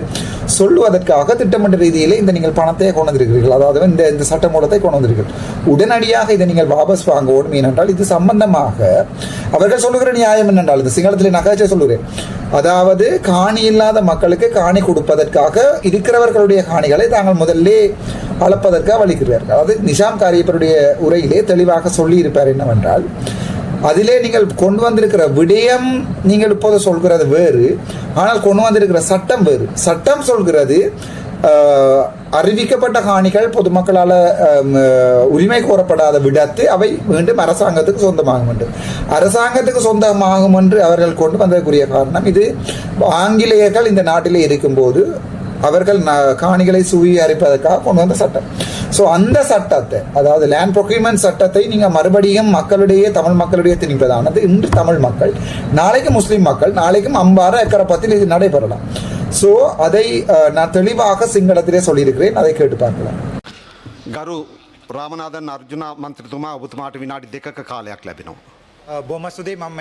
சொல்லுவதற்காக திட்டமிட்ட ரீதியிலே இந்த நீங்கள் பணத்தை கொண்டு வந்திருக்கிறீர்கள். அதாவது இந்த சட்டமூலத்தை கொண்டு வந்திருக்கிறீர்கள். உடனடியாக இதை நீங்கள் வாபஸ் வாங்க வேண்டும். ஏனென்றால் இது சம்பந்தமாக அவர்கள் சொல்லுகிற நியாயம் என்னென்றால், இந்த சிங்களத்திலே நகைச்சை சொல்லுகிறேன், அதாவது காணி இல்லாத மக்களுக்கு காணி கொடுப்பதற்காக இருக்கிறவர்களுடைய காணிகளை தாங்கள் முதல்ல அளப்பதற்காக வலிக்கிறார்கள். அதாவது நிஷாம் காரியப்பருடைய உரையிலே தெளிவாக சொல்லி இருப்பார் என்னவென்றால், அதிலே நீங்கள் கொண்டு வந்திருக்கிற விடயம் நீங்கள் இப்போது சொல்கிறது வேறு, ஆனால் கொண்டு வந்திருக்கிற சட்டம் வேறு. சட்டம் சொல்கிறது அறிவிக்கப்பட்ட காணிகள் பொதுமக்களால் உரிமை கோரப்படாத விடத்து அவை மீண்டும் அரசாங்கத்துக்கு சொந்தமாகும் என்று. அரசாங்கத்துக்கு சொந்தமாகும் என்று அவர்கள் கொண்டு வந்ததற்குரிய காரணம், இது ஆங்கிலேயர்கள் இந்த நாட்டிலே இருக்கும்போது அவர்கள் காணிகளை சுவீகரிப்பதற்காக கொண்டு வந்த சட்டம். ஸோ அந்த சட்டத்தை, அதாவது லேண்ட் ப்ரொக்யூர்மெண்ட் சட்டத்தை நீங்கள் மறுபடியும் மக்களிடையே, தமிழ் மக்களிடையே திணிப்பதானது இன்று தமிழ் மக்கள், நாளைக்கு முஸ்லீம் மக்கள், நாளைக்கும் அம்பார எக்கரப்பத்தில் இது நடைபெறலாம். ஸோ அதை நான் தெளிவாக சிங்களத்திலே சொல்லியிருக்கிறேன். அதை கேட்டு பார்க்கலாம். ගරු රාමනාදන් අර්ජුන මන්ත්‍රතුමා ඔබතුමාට විනාඩි 2ක කාලයක් ලැබෙනවා. බොහොම ස්තුතියි. මම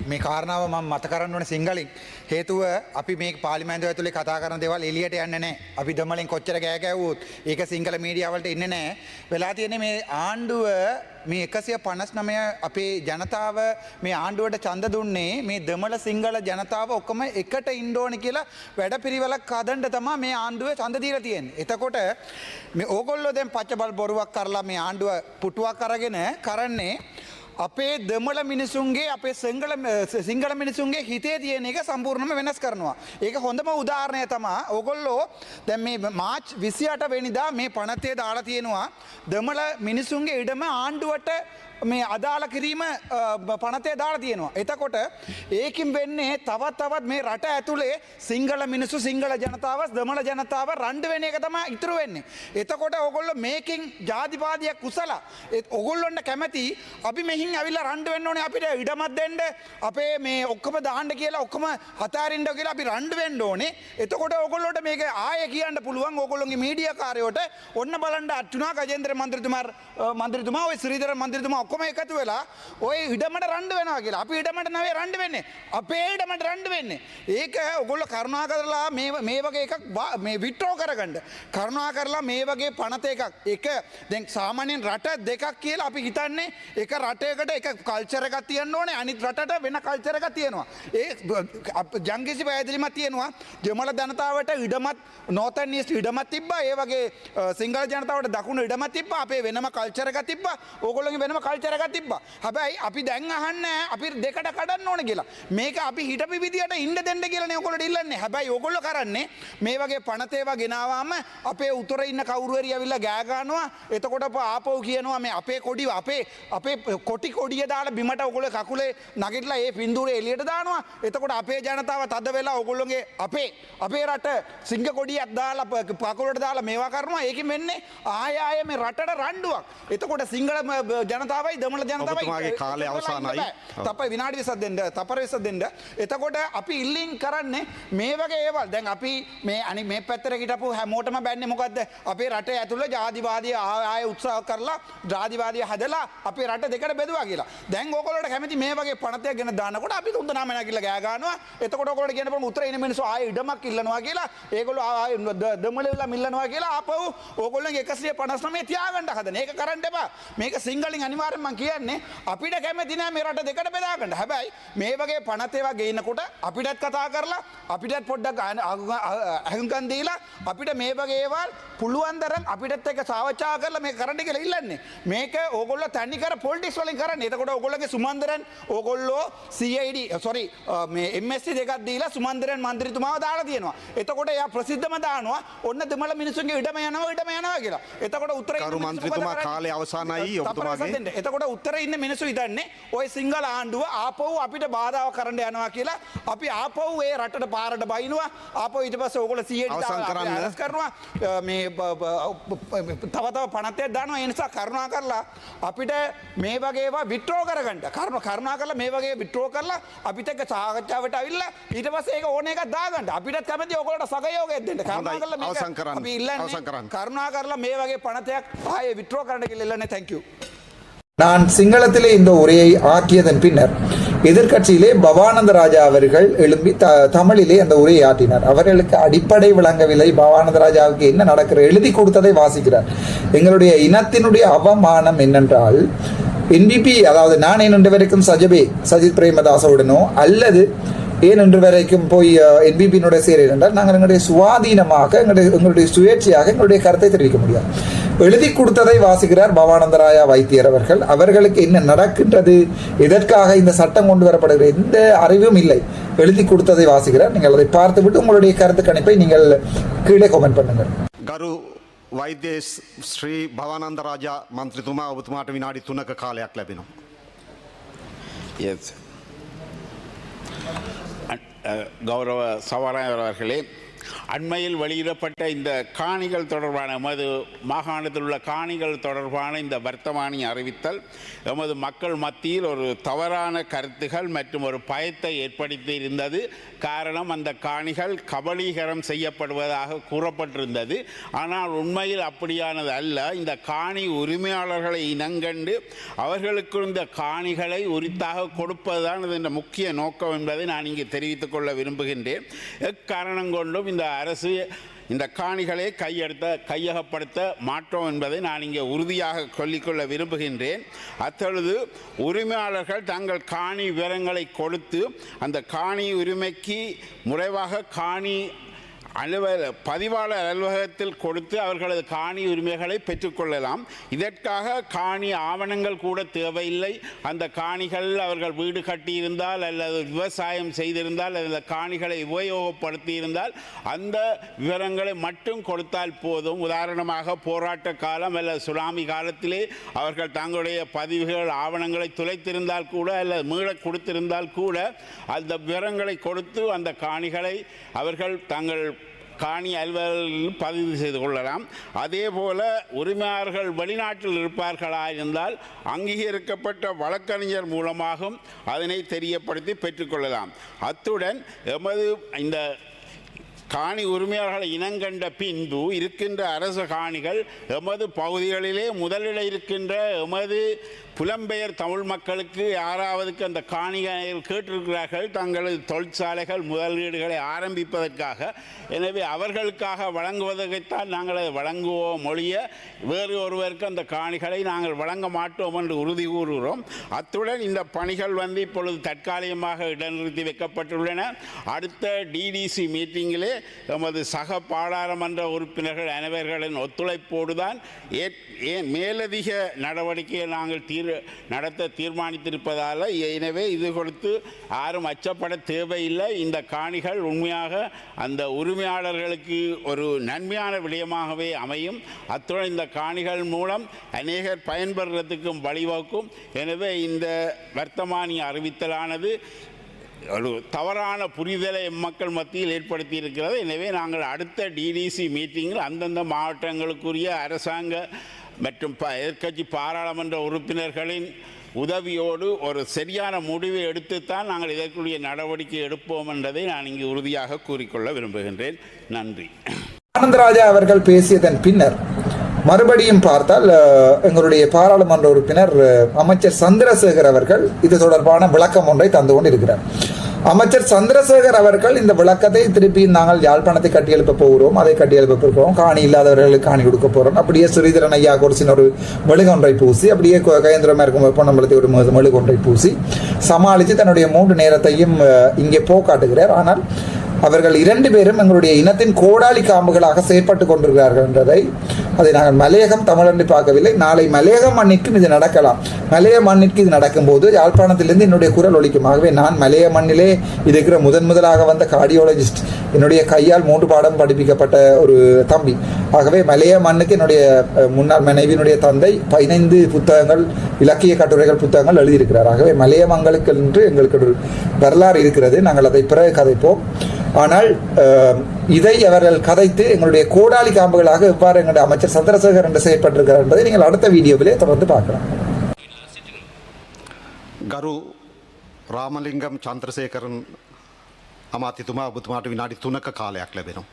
මේ කාරණාව මම මත කරන්න ඕනේ සිංහලෙන්. හේතුව අපි මේ පාර්ලිමේන්තුව ඇතුලේ කතා කරන දේවල් එළියට යන්නේ නැහැ. අපි දෙමළෙන් කොච්චර ගෑ ගැව්වොත් ඒක සිංහල මීඩියා වලට එන්නේ නැහැ. වෙලා තියෙන්නේ මේ ආණ්ඩුව මේ 159 අපේ ජනතාව මේ ආණ්ඩුවට ඡන්ද දුන්නේ මේ දෙමළ සිංහල ජනතාව ඔක්කොම එකට ඉන්න ඕනේ කියලා වැඩපිළිවෙලක් හදන්න තමයි මේ ආණ්ඩුව ඡන්ද දීලා තියෙන්නේ. එතකොට මේ ඕගොල්ලෝ දැන් පච්චබල් බොරුවක් කරලා මේ ආණ්ඩුව පුටුවක් අරගෙන කරන්නේ අපේ දෙමළ මිනිසුන්ගේ, අපේ සිංහල මිනිසුන්ගේ හිතේ තියෙන එක සම්පූර්ණයෙන්ම වෙනස් කරනවා. ඒක හොඳම උදාහරණය තමයි ඕගොල්ලෝ දැන් මේ මාර්ච් 28 වෙනිදා මේ පනතේ දාලා තියෙනවා දෙමළ මිනිසුන්ගේ ඉඩම ආණ්ඩුවට මේ අදාළ කිරීම පනතේ දාලා තියෙනවා. එතකොට ඒකින් වෙන්නේ තවත් මේ රට ඇතුලේ සිංහල මිනිස්සු සිංහල ජනතාව දමළ ජනතාව රණ්ඩු වෙන එක තමයි ඉතුරු වෙන්නේ. එතකොට ඕගොල්ලෝ මේකෙන් ජාතිවාදිය කුසල ඕගොල්ලොන්ට කැමති අපි මෙහින් ඇවිල්ලා රණ්ඩු වෙන්න ඕනේ අපිට ඉඩමක් දෙන්න අපේ මේ ඔක්කොම දාන්න කියලා ඔක්කොම අතාරින්න කියලා අපි රණ්ඩු වෙන්න ඕනේ. එතකොට ඕගොල්ලොන්ට මේක ආයෙ කියන්න පුළුවන් ඕගොල්ලෝගේ මීඩියා කාර්යයට ඔන්න බලන්න අට්ටුනා ගජේන්ද්‍ර මන්ත්‍රීතුමා ඔය ශ්‍රීධර මන්ත්‍රීතුමා ඔක්කොම එකතු වෙලා ඔය ඉඩමට රණ්ඩු වෙනවා කියලා. අපි ඉඩමට නෙවෙයි රණ්ඩු වෙන්නේ. අපේ ඉඩමට රණ්ඩු වෙන්නේ. ඒක ඕගොල්ලෝ කරුණා කරලා මේ වගේ එකක් මේ විත්ඩ්‍රෝ කරගන්න. කරුණා කරලා මේ වගේ පනත එකක් දැන් සාමාන්‍යයෙන් රට දෙකක් කියලා අපි හිතන්නේ එක රටයකට එක කල්චර් එකක් තියෙන්න ඕනේ අනිත් රටට වෙන කල්චර් එකක් තියෙනවා. ඒ ජංගිසි පැහැදිලිමත් තියෙනවා. දෙමළ ජනතාවට ඉඩමත් නෝතන් ඊස්ට් ඉඩමත් තිබ්බා. ඒ වගේ සිංහල ජනතාවට දකුණු ඉඩමත් තිබ්බා. අපේ වෙනම කල්චර් එකක් තිබ්බා. ඕගොල්ලෝගේ වෙනම කල්චර් එකක් තිබ්බා. හැබැයි අපි දැන් අහන්නේ අපි දෙකට කඩන්න ඕනේ කියලා. මේක අපි හිටපු විදියට ඉන්න දෙන්න කියලා නේ ඕගොල්ලෝ ඉල්ලන්නේ. හැබැයි ඕගොල්ලෝ කරන්නේ මේ වගේ පනත ඒවා ගෙනාවාම අපේ උතුරේ ඉන්න කවුරු හරි ඇවිල්ලා ගෑ ගන්නවා. එතකොට ආපහු කියනවා මේ අපේ කොඩි අපේ කොටි කොඩිය දාලා බිමට ඕගොල්ලෝ කකුලේ නගිටලා ඒ පින්දූරේ එළියට දානවා. එතකොට අපේ ජනතාව තද වෙලා ඕගොල්ලෝගේ අපේ රට සිංහ කොඩියක් දාලා පකුලට දාලා මේවා කරනවා. ඒකෙන් වෙන්නේ ආය මේ රටට රණ්ඩුවක්. එතකොට සිංහල ජනතාවයි දමළ ජනතාවයි ඔබතුමාගේ කාලය අවසానයි. තපයි විනාඩි 20ක් දෙන්න. තපර 20ක් දෙන්න. එතකොට අපි ඉල්ලින් කරන්නේ මේ වගේ ඒවල්. දැන් අපි මේ පැත්තට හිටපු හැමෝටම බැන්නේ මොකද්ද? අපේ රටේ ඇතුළේ ජාතිවාදී ආය උත්සාහ කරලා ජාතිවාදී හදලා අපේ රට දෙකට බෙදුවා කියලා. දැන් ඕගොල්ලෝට කැමති මේ වගේ පනතයක් ගැන දානකොට අපි තුන් දෙනාම නැගිටලා ගෑ ගන්නවා. එතකොට ඕගොල්ලෝට කියන බං උත්තර ඉන්න මිනිස්සු ආයෙ ඉඩමක් ඉල්ලනවා කියලා. ඒගොල්ලෝ ආයෙ දමලෙලා මිල්ලනවා කියලා ආපහු ඕගොල්ලෝගේ 159 තියාගන්න හදන. ඒක කරන්න එපා. මේක සිංහලෙන් අනිවාර්යෙන් මම කියන්නේ අපිට කැමති නෑ මේ රට දෙකට බෙදා ගන්න. හැබැයි මේ වගේ පනත ඒවා ගේනකොට අපිටත් කතා කරලා අපිටත් පොඩ්ඩක් අහුම්කම් දීලා අපිට මේ වගේ ඒවල් පුළුවන් තරම් අපිටත් එක්ක සාකච්ඡා කරලා මේක කරන්න කියලා ඉල්ලන්නේ. මේක ඕගොල්ලෝ තනිකර පොලිටික්ස් වලින් කරන්නේ. එතකොට ඕගොල්ලෝගේ සුමන්දරන් ඕගොල්ලෝ මේ MSc දෙකක් දීලා සුමන්දරන් මන්ත්‍රීතුමාව දාලා තියෙනවා. එතකොට එයා ප්‍රසිද්ධම දානවා ඔන්න දෙමළ මිනිස්සුන්ගේ ඉඩම යනවා කියලා. එතකොට උත්තරේ කරු මන්ත්‍රීතුමා කාලය අවසానයි ඔබතුමාගේ. එතකොට උත්තරේ ඉන්න මිනිස්සු හිතන්නේ ওই සිංහල ආණ්ඩුව ආපහු අපිට බාධාව කරන්න යනවා කියලා. අපි ආපහු ඒ රටට පාරට බයිනවා. ආපහු ඊට පස්සේ ඕගොල්ලෝ 100ට කරනවා. මේ තව පනතයක් දානවා. ඒ නිසා කරුණා කරලා අපිට මේ වගේ ඒවා විත්ඩ්‍රෝ කරගන්න. කරුණා කරලා මේ වගේ විත්ඩ්‍රෝ කරලා අපිට එක්ක සාකච්ඡාවට අවිල්ලා ඊට පස්සේ ඒක ඕන එකක් දාගන්න. අපිටත් කැමති ඕගොල්ලෝට සහයෝගයක් දෙන්න. කරුණා කරලා මේක අපි ඉල්ලන්නේ. කරුණා කරලා මේ වගේ පනතයක් ආයේ විත්ඩ්‍රෝ කරන්න කියලා ඉල්ලන්නේ. thank you. நான் சிங்களத்திலே இந்த உரையை ஆற்றியதன் பின்னர் எதிர்க்கட்சியிலே பவானந்த ராஜா அவர்கள் எழும்பி தமிழிலே அந்த உரையை ஆற்றினார். அவர்களுக்கு அடிப்படை விளங்கவில்லை. பவானந்த ராஜாவுக்கு என்ன நடக்கிற எழுதி கொடுத்ததை வாசிக்கிறார். எங்களுடைய இனத்தினுடைய அவமானம் என்னென்றால் என்பிபி அதாவது நான் இன்று வரைக்கும் சஜித் பிரேமதாசவுடனோ அல்லது ஏன் இன்று வரைக்கும் போய் என்பிபியினுடைய சேரல் என்றால் நாங்கள் எங்களுடைய சுவாதீனமாக எங்களுடைய சுயேட்சையாக எங்களுடைய கருத்தை தெரிவிக்க முடியாது. எழுதி கொடுத்ததை வாசிக்கிறார் பவானந்த ராயா வைத்தியர் அவர்கள். அவர்களுக்கு என்ன நடக்கின்றது, எதற்காக இந்த சட்டம் கொண்டு வரப்படுகிற எந்த அறிவும் இல்லை. எழுதி கொடுத்ததை வாசிக்கிறார். நீங்கள் அதை பார்த்துவிட்டு உங்களுடைய கருத்து கணிப்பை நீங்கள் கீழே கமெண்ட் பண்ணுங்கள். ගරු වෛද්‍ය ශ්‍රී භවානන්ද රාජා මන්ත්‍රීතුමා ඔබතුමාට විනාඩි 3ක කාලයක් ලැබෙනවා. Yes. கௌரவ சவாராயர் அவர்களே, அண்மையில் வெளியிடப்பட்ட இந்த காணிகள் தொடர்பான எமது மாகாணத்தில் உள்ள காணிகள் தொடர்பான இந்த வர்த்தமானி அறிவித்தல் எமது மக்கள் மத்தியில் ஒரு தவறான கருத்துகள் மற்றும் ஒரு பயத்தை ஏற்படுத்தி இருந்தது. காரணம், அந்த காணிகள் கபலீகரம் செய்யப்படுவதாக கூறப்பட்டிருந்தது. ஆனால் உண்மையில் அப்படியானது அல்ல. இந்த காணி உரிமையாளர்களை இனங்கண்டு அவர்களுக்கு இந்த காணிகளை உரித்தாக கொடுப்பதுதான் இதன் முக்கிய நோக்கம் என்பதை நான் இங்கே தெரிவித்துக் கொள்ள விரும்புகின்றேன். எக்காரணம் கொண்டும் இந்த அரசு இந்த காணிகளை கையகப்படுத்த மாட்டோம் என்பதை நான் இங்கே உறுதியாக சொல்லிக்கொள்ள விரும்புகின்றேன். அத்தொழுது உரிமையாளர்கள் தங்கள் காணி விவரங்களை கொடுத்து அந்த காணி உரிமைக்கு முறைவாக காணி பதிவாளர் அலுவலகத்தில் கொடுத்து அவர்களது காணி உரிமைகளை பெற்றுக்கொள்ளலாம். இதற்காக காணி ஆவணங்கள் கூட தேவையில்லை. அந்த காணிகள் அவர்கள் வீடு கட்டியிருந்தால் அல்லது விவசாயம் செய்திருந்தால் அல்லது காணிகளை உபயோகப்படுத்தி இருந்தால் அந்த விவரங்களை மட்டும் கொடுத்தால் போதும். உதாரணமாக போராட்ட காலம் அல்லது சுனாமி காலத்திலே அவர்கள் தங்களுடைய பதிவுகள் ஆவணங்களை துளைத்திருந்தால் கூட அல்லது மீள கொடுத்திருந்தால் கூட அந்த விவரங்களை கொடுத்து அந்த காணிகளை அவர்கள் தங்கள் காணி அலுவலர்களில் பதிவு செய்து கொள்ளலாம். அதே போல உரிமையாளர்கள் வெளிநாட்டில் இருப்பார்களா இருந்தால் அங்கீகரிக்கப்பட்ட வழக்கறிஞர் மூலமாகவும் அதனை தெரியப்படுத்தி பெற்றுக்கொள்ளலாம். அத்துடன் எமது இந்த காணி உரிமையாளர்களை இனங்கண்ட பின்பு இருக்கின்ற அரசு காணிகள் எமது பகுதிகளிலே முதலிட இருக்கின்ற எமது புலம்பெயர் தமிழ் மக்களுக்கு யாராவதுக்கு அந்த காணிகள் கேட்டிருக்கிறார்கள் தங்களது தொழிற்சாலைகள் முதலீடுகளை ஆரம்பிப்பதற்காக. எனவே அவர்களுக்காக வழங்குவதற்குத்தான் நாங்கள் அதை வழங்குவோம் ஒழிய வேறு ஒருவருக்கு அந்த காணிகளை நாங்கள் வழங்க மாட்டோம் என்று உறுதி கூறுகிறோம். அத்துடன் இந்த பணிகள் இப்பொழுது தற்காலிகமாக இடைநிறுத்தி வைக்கப்பட்டுள்ளன. அடுத்த டிடிசி மீட்டிங்கிலே எமது சக பாராளுமன்ற உறுப்பினர்கள் அனைவர்களின் ஒத்துழைப்போடுதான் மேலதிக நடவடிக்கையை நாங்கள் நடத்த தீர்மானித்திருப்பதால் எனவே இது கொடுத்து யாரும் அச்சப்பட தேவையில்லை. இந்த காணிகள் உண்மையாக அந்த உரிமையாளர்களுக்கு ஒரு நன்மையான விடயமாகவே அமையும். அத்துடன் இந்த காணிகள் மூலம் அநேகர் பயன்பெறுவதற்கும் வழிவகுக்கும். எனவே இந்த வர்த்தமானி அறிவித்தலானது ஒரு தவறான புரிதலை மக்கள் மத்தியில் ஏற்படுத்தி இருக்கிறது. எனவே நாங்கள் அடுத்த டிடிசி மீட்டிங்கில் அந்தந்த மாவட்டங்களுக்குரிய அரசாங்க மற்றும் எதிர்க்கட்சி பாராளுமன்ற உறுப்பினர்களின் உதவியோடு ஒரு சரியான முடிவை எடுத்துத்தான் நாங்கள் இதற்குரிய நடவடிக்கை எடுப்போம் என்பதை நான் இங்கு உறுதியாக கூறிக்கொள்ள விரும்புகின்றேன். நன்றி. ஆனந்தராஜா அவர்கள் பேசியதன் பின்னர் மறுபடியும் பார்த்தால் எங்களுடைய பாராளுமன்ற உறுப்பினர் அமைச்சர் சந்திரசேகர் அவர்கள் இது தொடர்பான விளக்கம் ஒன்றை தந்து கொண்டிருக்கிறார். அமைச்சர் சந்திரசேகர் அவர்கள் இந்த விளக்கத்தை திருப்பி நாங்கள் யாழ்ப்பாணத்தை கட்டியெழுப்ப போகிறோம், அதை கட்டியெழுப்ப போகிறோம், காணி இல்லாதவர்களுக்கு காணி கொடுக்க போகிறோம், அப்படியே ஸ்ரீதரன் ஐயா குறிச்சின் ஒரு மெழுகொன்றை பூசி, அப்படியே கயந்திரமா இருக்கும் பொன்னம்பலத்தை ஒரு மெழுகொன்றை பூசி சமாளித்து தன்னுடைய 3 நேரத்தையும் இங்கே போக்காட்டுகிறார். ஆனால் அவர்கள் 2 பேரும் எங்களுடைய இனத்தின் கோடாலி காம்புகளாக செயற்பட்டு கொண்டிருக்கிறார்கள் என்றதை அதை நாங்கள் மலையகம் தமிழ் பார்க்கவில்லை. நாளை மலையக மண்ணிற்கும் இது நடக்கலாம். மலைய மண்ணிற்கு இது நடக்கும்போது யாழ்ப்பாணத்திலிருந்து என்னுடைய குரல் ஒலிக்கும். ஆகவே நான் மலைய மண்ணிலே இருக்கிற முதலாக வந்த கார்டியோலஜிஸ்ட், என்னுடைய கையால் 3 பாடம் படிப்பிக்கப்பட்ட ஒரு தம்பி. ஆகவே மலைய மண்ணுக்கு என்னுடைய முன்னாள் மனைவியினுடைய தந்தை 15 புத்தகங்கள், இலக்கிய கட்டுரைகள் புத்தகங்கள் எழுதியிருக்கிறார். ஆகவே மலைய மங்களுக்கு என்று எங்களுக்கு ஒரு வரலாறு இருக்கிறது. நாங்கள் அதை பிறகு கதைப்போம். ஆனால் இதை அவர்கள் கதைத்து எங்களுடைய கோடாலி காம்புகளாக எவ்வாறு எங்களுடைய அமைச்சர் சந்திரசேகர் என்று செயற்பட்டிருக்கிறார் என்பதை நீங்கள் அடுத்த வீடியோவிலே தொடர்ந்து பார்க்கலாம். ගරු රාමලිංගම් චන්ද්‍රසේකරන් අමාත්‍යතුමා ඔබතුමාට විනාඩි 3ක කාලයක් ලැබෙනවා.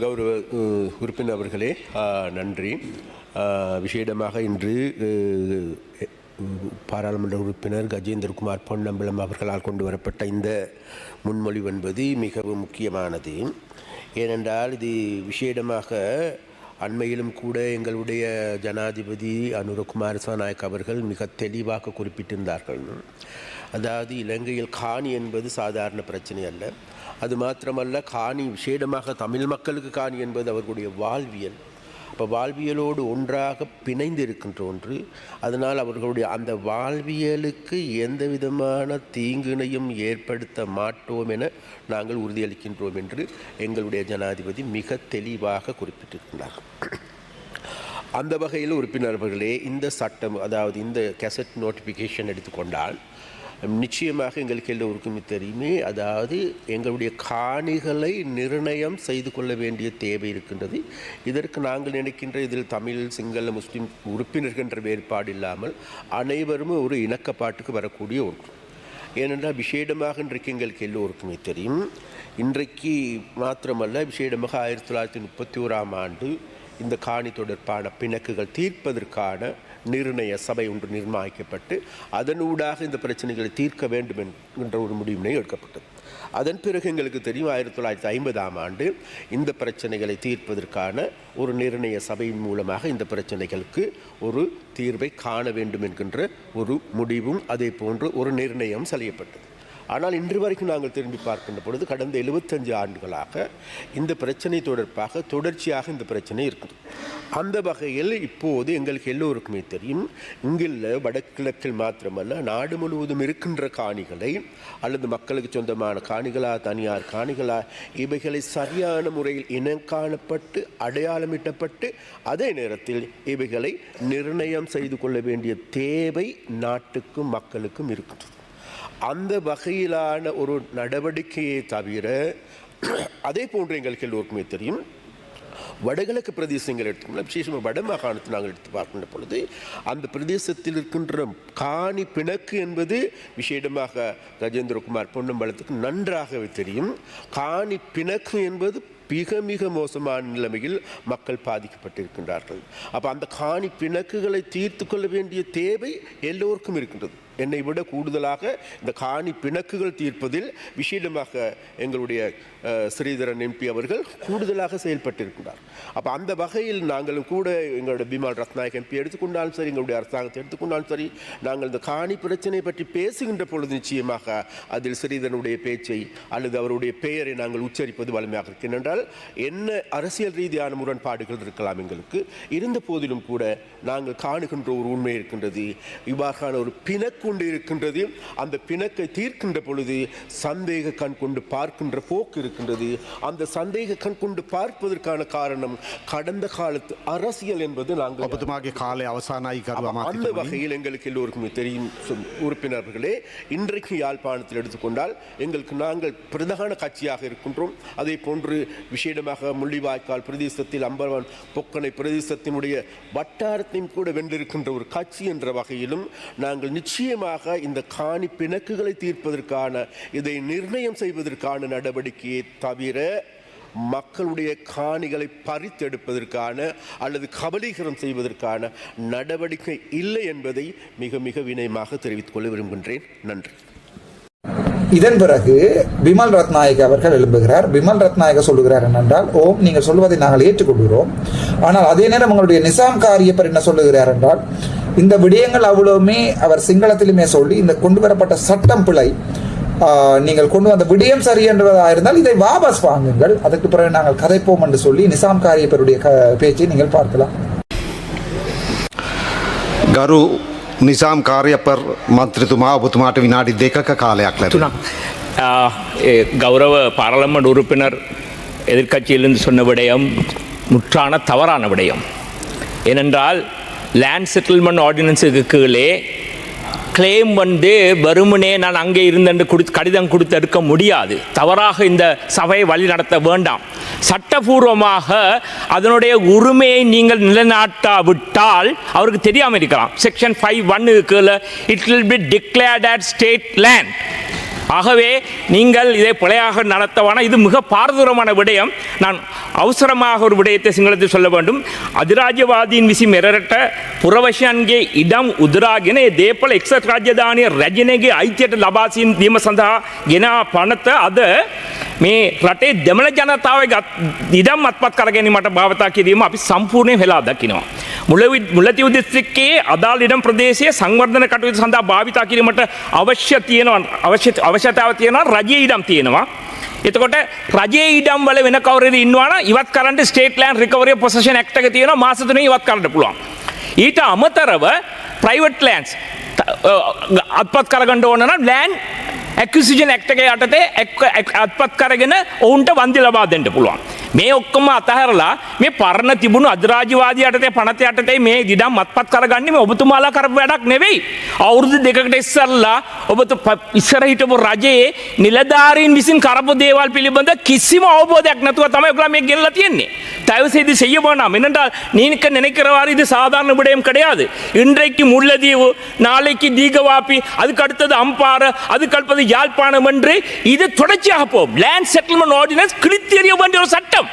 கௌரவ உறுப்பினர் அவர்களே நன்றி. விசேடமாக இன்று பாராளுமன்ற உறுப்பினர் கஜேந்திரகுமார் பொன்னம்பலம் அவர்களால் கொண்டு வரப்பட்ட இந்த முன்மொழிவு என்பது மிகவும் முக்கியமானது. ஏனென்றால் இது விசேடமாக அண்மையிலும் கூட எங்களுடைய ஜனாதிபதி அனுரகுமார் திசாநாயக்க அவர்கள் மிக தெளிவாக குறிப்பிட்டிருந்தார்கள். அதாவது இலங்கையில் காணி என்பது சாதாரண பிரச்சனை அல்ல. அது மாத்திரமல்ல, காணி விசேடமாக தமிழ் மக்களுக்கு காணி என்பது அவர்களுடைய வாழ்வியல். அப்போ வாழ்வியலோடு ஒன்றாக பிணைந்து இருக்கின்ற ஒன்று. அதனால் அவர்களுடைய அந்த வாழ்வியலுக்கு எந்த விதமான தீங்கினையும் ஏற்படுத்த மாட்டோம் என நாங்கள் உறுதியளிக்கின்றோம் என்று எங்களுடைய ஜனாதிபதி மிக தெளிவாக குறிப்பிட்டிருக்கிறார். அந்த வகையில் உறுப்பினர்களே, இந்த சட்டம், அதாவது இந்த கெசட் நோட்டிஃபிகேஷன் எடுத்துக்கொண்டால் நிச்சயமாக எங்களுக்கு எல்லோருக்குமே தெரியுமே, அதாவது எங்களுடைய காணிகளை நிர்ணயம் செய்து கொள்ள வேண்டிய தேவை இருக்கின்றது. இதற்கு நாங்கள் நினைக்கின்ற இதில் தமிழ், சிங்கள, முஸ்லீம் உறுப்பினர்கள் என்ற வேறுபாடு இல்லாமல் அனைவரும் ஒரு இணக்கப்பாட்டுக்கு வரக்கூடிய ஒன்று. ஏனென்றால் விசேடமாக இன்றைக்கு எங்களுக்கு எல்லோருக்குமே தெரியும், இன்றைக்கு மாத்திரமல்ல, விசேடமாக 1931ஆம் ஆண்டு இந்த காணி தொடர்பான பிணக்குகள் தீர்ப்பதற்கான நிர்ணய சபை ஒன்று நிர்மாணிக்கப்பட்டு அதனூடாக இந்த பிரச்சனைகளை தீர்க்க வேண்டும் என்கின்ற ஒரு முடிவினை எடுக்கப்பட்டது. அதன் பிறகு எங்களுக்கு தெரியும் 1950ஆம் ஆண்டு இந்த பிரச்சனைகளை தீர்ப்பதற்கான ஒரு நிர்ணய சபையின் மூலமாக இந்த பிரச்சனைகளுக்கு ஒரு தீர்வை காண வேண்டும் என்கின்ற ஒரு முடிவும் அதே போன்று ஒரு நிர்ணயம் செய்யப்பட்டது. ஆனால் இன்று வரைக்கும் நாங்கள் திரும்பி பார்க்கின்ற பொழுது கடந்த 75 ஆண்டுகளாக இந்த பிரச்சனை தொடர்பாக தொடர்ச்சியாக இந்த பிரச்சனை இருக்குது. அந்த வகையில் இப்போது எங்களுக்கு எல்லோருக்குமே தெரியும், இங்குள்ள வடகிழக்கில் மாத்திரமல்ல நாடு முழுவதும் இருக்கின்ற காணிகளை அல்லது மக்களுக்கு சொந்தமான காணிகளா தனியார் காணிகளா இவைகளை சரியான முறையில் இனம் காணப்பட்டு அடையாளமிட்டப்பட்டு அதே நேரத்தில் இவைகளை நிர்ணயம் செய்து கொள்ள வேண்டிய தேவை நாட்டுக்கும் மக்களுக்கும் இருக்கின்றது. அந்த வகையிலான ஒரு நடவடிக்கையை தவிர அதே போன்று எங்களுக்கு எல்லோருக்குமே தெரியும், வடகிழக்கு பிரதேசங்கள் எடுத்துக்கொள்ள விசேஷமாக வட மாகாணத்தை நாங்கள் எடுத்து பார்க்கின்ற பொழுது அந்த பிரதேசத்தில் இருக்கின்ற காணி பிணக்கு என்பது விசேடமாக கஜேந்திரகுமார் பொன்னம்பலத்துக்கு நன்றாகவே தெரியும். காணி பிணக்கு என்பது மிக மிக மோசமான நிலைமையில் மக்கள் பாதிக்கப்பட்டிருக்கின்றார்கள். அப்போ அந்த காணி பிணக்குகளை தீர்த்து கொள்ள வேண்டிய தேவை எல்லோருக்கும் இருக்கின்றது. என்னை விட கூடுதலாக இந்த காணி பிணக்குகள் தீர்ப்பதில் விசேடமாக எங்களுடைய ஸ்ரீதரன் எம்பி அவர்கள் கூடுதலாக செயல்பட்டிருக்கிறார். அப்போ அந்த வகையில் நாங்களும் கூட எங்களுடைய பிமல் ரத்நாயக் எம்பி எடுத்துக்கொண்டாலும் சரி, எங்களுடைய அரசாங்கத்தை எடுத்துக்கொண்டாலும் சரி, நாங்கள் இந்த காணி பிரச்சனை பற்றி பேசுகின்ற பொழுது நிச்சயமாக அதில் ஸ்ரீதரனுடைய பேச்சை அல்லது அவருடைய பெயரை நாங்கள் உச்சரிப்பது வலிமையாக இருக்கிறது. என்றால் என்ன அரசியல் ரீதியான முரண்பாடுகள் இருக்கலாம் எங்களுக்கு இருந்த போதிலும் கூட நாங்கள் காணுகின்ற ஒரு உண்மை இருக்கின்றது. இவ்வாறான ஒரு பிணக்கு கொண்டு இருக்கின்றது. அந்த பிணக்கை தீர்க்கின்ற பொழுது சந்தேக கண் கொண்டு பார்க்கின்ற போக்கு இருக்கின்றது. அந்த சந்தேக கண் கொண்டு பார்ப்பதற்கான காரணம் கடந்த காலத்து அரசியல் என்பது நாங்கள் அந்த வகையில் எங்களுக்கு எல்லோருக்குமே தெரியும். உறுப்பினர்களே, இன்றைக்கு யாழ்ப்பாணத்தில் எடுத்துக்கொண்டால் எங்களுக்கு நாங்கள் பிரதான கட்சியாக இருக்கின்றோம். அதே போன்று விசேடமாக முள்ளிவாய்க்கால் பிரதேசத்தில் அம்பர்வான் பொக்கனை பிரதேசத்தினுடைய வட்டாரத்தையும் கூட வென்றிருக்கின்ற ஒரு கட்சி என்ற வகையிலும் நாங்கள் நிச்சயமாக இந்த காணி பிணக்குகளை தீர்ப்பதற்கான இதை நிர்ணயம் செய்வதற்கான நடவடிக்கையை தவிர மக்களுடைய காணிகளை பறித்தெடுப்பதற்கான அல்லது கபலீகரம் செய்வதற்கான நடவடிக்கை இல்லை என்பதை மிக மிக வினயமாக தெரிவித்துக் கொள்ள விரும்புகின்றேன். நன்றி. இதன் பிறகு பிமல் ரத்நாயக் அவர்கள் எழும்புகிறார். பிமல் ரத்நாயக சொல்லுகிறார் என்னென்றால், ஓம் நீங்கள் சொல்வதை நாங்கள் ஏற்றுக்கொள்கிறோம், ஆனால் அதே நேரம் உங்களுடைய நிசாம் காரியப்பர் என்ன சொல்லுகிறார் என்றால், இந்த விடயங்கள் அவ்வளவுமே அவர் சிங்களத்திலுமே சொல்லி இந்த கொண்டு வரப்பட்ட சட்டம் பிழை, நீங்கள் கொண்டு வந்த விடயம் சரி என்றதாக இருந்தால் இதை வாபஸ் வாங்குங்கள், அதற்கு பிறகு நாங்கள் கதைப்போம் என்று சொல்லி நிசாம் காரியப்பருடைய பேச்சை நீங்கள் பார்க்கலாம். ගරු නිසාම් කාර්යපර් මන්ත්‍රතුමා ඔබතුමාට විනාඩි 2ක කාලයක් ලැබුණා. கௌரவ பாராளுமன்ற உறுப்பினர் எதிர்க்கட்சியிலிருந்து சொன்ன விடயம் முற்றான தவறான விடயம். ஏனென்றால் லேண்ட் செட்டில்மெண்ட் ஆர்டினன்ஸுக்கு கீழே கிளைம் வெறுமனே நான் அங்கே இருந்தென்று கடிதம் கொடுத்து எடுக்க முடியாது. தவறாக இந்த சபையை வழி நடத்த வேண்டாம். சட்டபூர்வமாக அதனுடைய உரிமையை நீங்கள் நிலைநாட்டாவிட்டால் அவருக்கு தெரியாமல் இருக்கலாம். செக்ஷன் 5(1) கீழே it will be declared at state land. ஆகவே நீங்கள் இதை பிழையாக நடத்தவான இது மிக பாரதூரமான விடயம். நான் அவசரமாக ஒரு விடயத்தை සිංහලத்தில் சொல்ல வேண்டும். අධිරාජ්‍යවාදීන් විසින් මෙරට පුරවැසියන්ගේ ඉඩම් උදුරාගෙන ඒ දේපල එක්සත් රාජධානිය රැජිනගේ අයිතියට ලබා දීම සඳහා ගෙන පනත අද මේ රටේ දෙමළ ජනතාවගේ ඉඩම් අත්පත් කර ගැනීමට භාවිතා කිරීම අපි සම්පූර්ණයෙන් වෙලා දකිනවා. මුලතිව් දිස්ත්‍රික්කයේ අදාළ ඉඩම් ප්‍රදේශයේ සංවර්ධන කටයුතු සඳහා භාවිතා කිරීමට අවශ්‍යතාව තියෙනවා. රජයේ ඉඩම් තියෙනවා. එතකොට රජයේ ඉඩම් වල වෙන කවුරුද ඉන්නවනම් ඉවත් කරන්න ස්ටේට් ලෑන්ඩ් රිකවරි පොසෙෂන් ඇක්ට් එක තියෙනවා. මාස 3 ඉවත් කරන්න පුළුවන්. ඊට අමතරව ප්‍රයිවට් ලෑන්ඩ්ස් අත්පත් කරගන්න ඕන නම් ලෑන්ඩ් ඇක්විසිෂන් ඇක්ට් එක යටතේ අත්පත් කරගෙන ඔවුන්ට වන්දි ලබා දෙන්න පුළුවන්. මේ ඔක්කොම අතහැරලා මේ පරණ තිබුණු අධිරාජ්‍යවාදී යටතේ පනත යටතේ මේ ඉඩම් අත්පත් කරගන්නේ මේ ඔබතුමාලා කරපු වැඩක් නෙවෙයි. අවුරුදු 2කට ඉස්සෙල්ලා ඉස්සර හිටපු රජයේ නිලධාරීන් විසින් කරපු දේවල් පිළිබඳ කිසිම අවබෝධයක් නැතුව තමයි ඔයගොල්ලෝ මේ ගෙල්ලා තියන්නේ. தயவு செய்து செய்ய வேண்டாம். என்னென்றால் நீங்க நினைக்கிறவாறு இது சாதாரண விடயம் கிடையாது. இன்றைக்கு முல்லைத்தீவு, நாளைக்கு தீகவாப்பி, அதுக்கு அடுத்தது அம்பாறை, அதுக்கு அடுத்தது யாழ்ப்பாணம் என்று இது தொடர்ச்சியாக போகும். லேண்ட் செட்டில்மெண்ட் ஆர்டினன்ஸ் கிழித்தெறிய வேண்டிய ஒரு சட்டம்.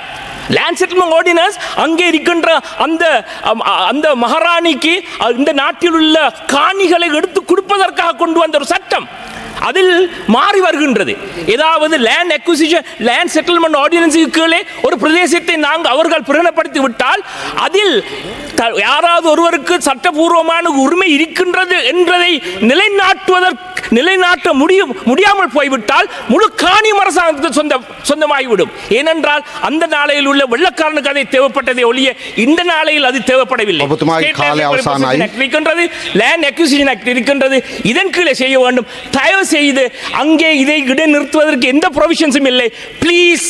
லேண்ட் செட்டில்மெண்ட் ஆர்டினன்ஸ் அங்கே இருக்கின்ற அந்த மகாராணிக்கு இந்த நாட்டில் உள்ள காணிகளை எடுத்து கொடுப்பதற்காக கொண்டு வந்த ஒரு சட்டம். அதில் மாறி வருகின்றது. ஏதாவது லேண்ட் அக்விசிஷன் லேண்ட் செட்டில்மெண்ட் ஆர்டினன்ஸுக்கு கீழே ஒரு பிரதேசத்தை அவர்கள் பிரகடனப்படுத்தி விட்டால் அதில் யாராவது ஒருவருக்கு சட்டபூர்வமான உரிமை இருக்கின்றது என்பதை நிலைநாட்டுவதற்கு நிலைநாட்ட முடியாமல் போய்விட்டால் முழு காணியும் அரசாங்கத்துக்கு சொந்தமாகிவிடும். ஏனென்றால் அந்த நாளையில் உள்ள வெள்ளக்காரனுக்கு அதை தேவைப்பட்டதை ஒழிய இந்த நாளையில் அது தேவைப்படவில்லை. இருக்கின்றது, லேண்ட் அக்விசிஷன் ஆக்ட் இருக்கின்றது, இதன் கீழே செய்ய வேண்டும். தயவு செய்து அங்கே இதை இடைநிறுத்துவதற்கு எந்த ப்ரொவிஷன்ஸும் இல்லை. Please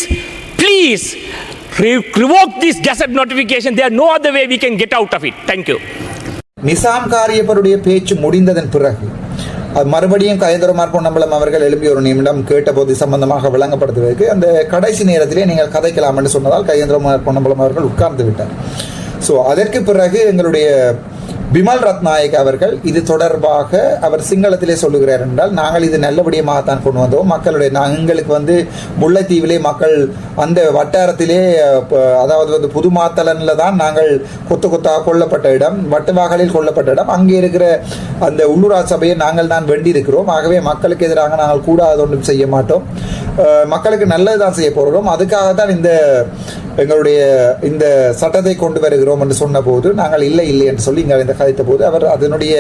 revoke this gazette notification. There are no other way we can get out of it. Thank you. Nizam காரியப்பருடைய பேச்சு முடிந்ததன் பிறகு மறுபடியும் கயதுரமார் பொன்னம்பலம் அவர்கள் எழுப்பிய ஒரு நிமிடம் கேட்டபோது சம்பந்தமாக விளங்கப்படுத்துவதற்கு அந்த கடைசி நேரத்திலே நீங்கள் கதைக்கலாம் என்று சொன்னதால் கயேந்திரகுமார் பொன்னம்பலம் அவர்கள் உட்கார்ந்து விட்டார். ஸோ அதற்கு பிறகு எங்களுடைய பிமல் ரத்நாயக் அவர்கள் இது தொடர்பாக அவர் சிங்களத்திலே சொல்லுகிறார் என்றால், நாங்கள் இது நல்லபடியாகத்தான் கொண்டு வந்தோம். மக்களுடைய எங்களுக்கு முல்லைத்தீவிலே மக்கள் அந்த வட்டாரத்திலே, அதாவது புது மாத்தளனில் தான் நாங்கள் கொத்தாக கொல்லப்பட்ட இடம், வட்டுவாகலில் கொல்லப்பட்ட இடம், அங்கே இருக்கிற அந்த உள்ளூராட்சி சபையை நாங்கள் தான் வெண்டியிருக்கிறோம். ஆகவே மக்களுக்கு எதிராக நாங்கள் கூடாது ஒன்றும் செய்ய மாட்டோம், மக்களுக்கு நல்லது தான் செய்ய போகிறோம், அதுக்காகத்தான் எங்களுடைய இந்த சட்டத்தை கொண்டு வருகிறோம் என்று சொன்ன போது நாங்கள் இல்லை என்று சொல்லி இங்கே இந்த கதைத்த போது அவர் அதனுடைய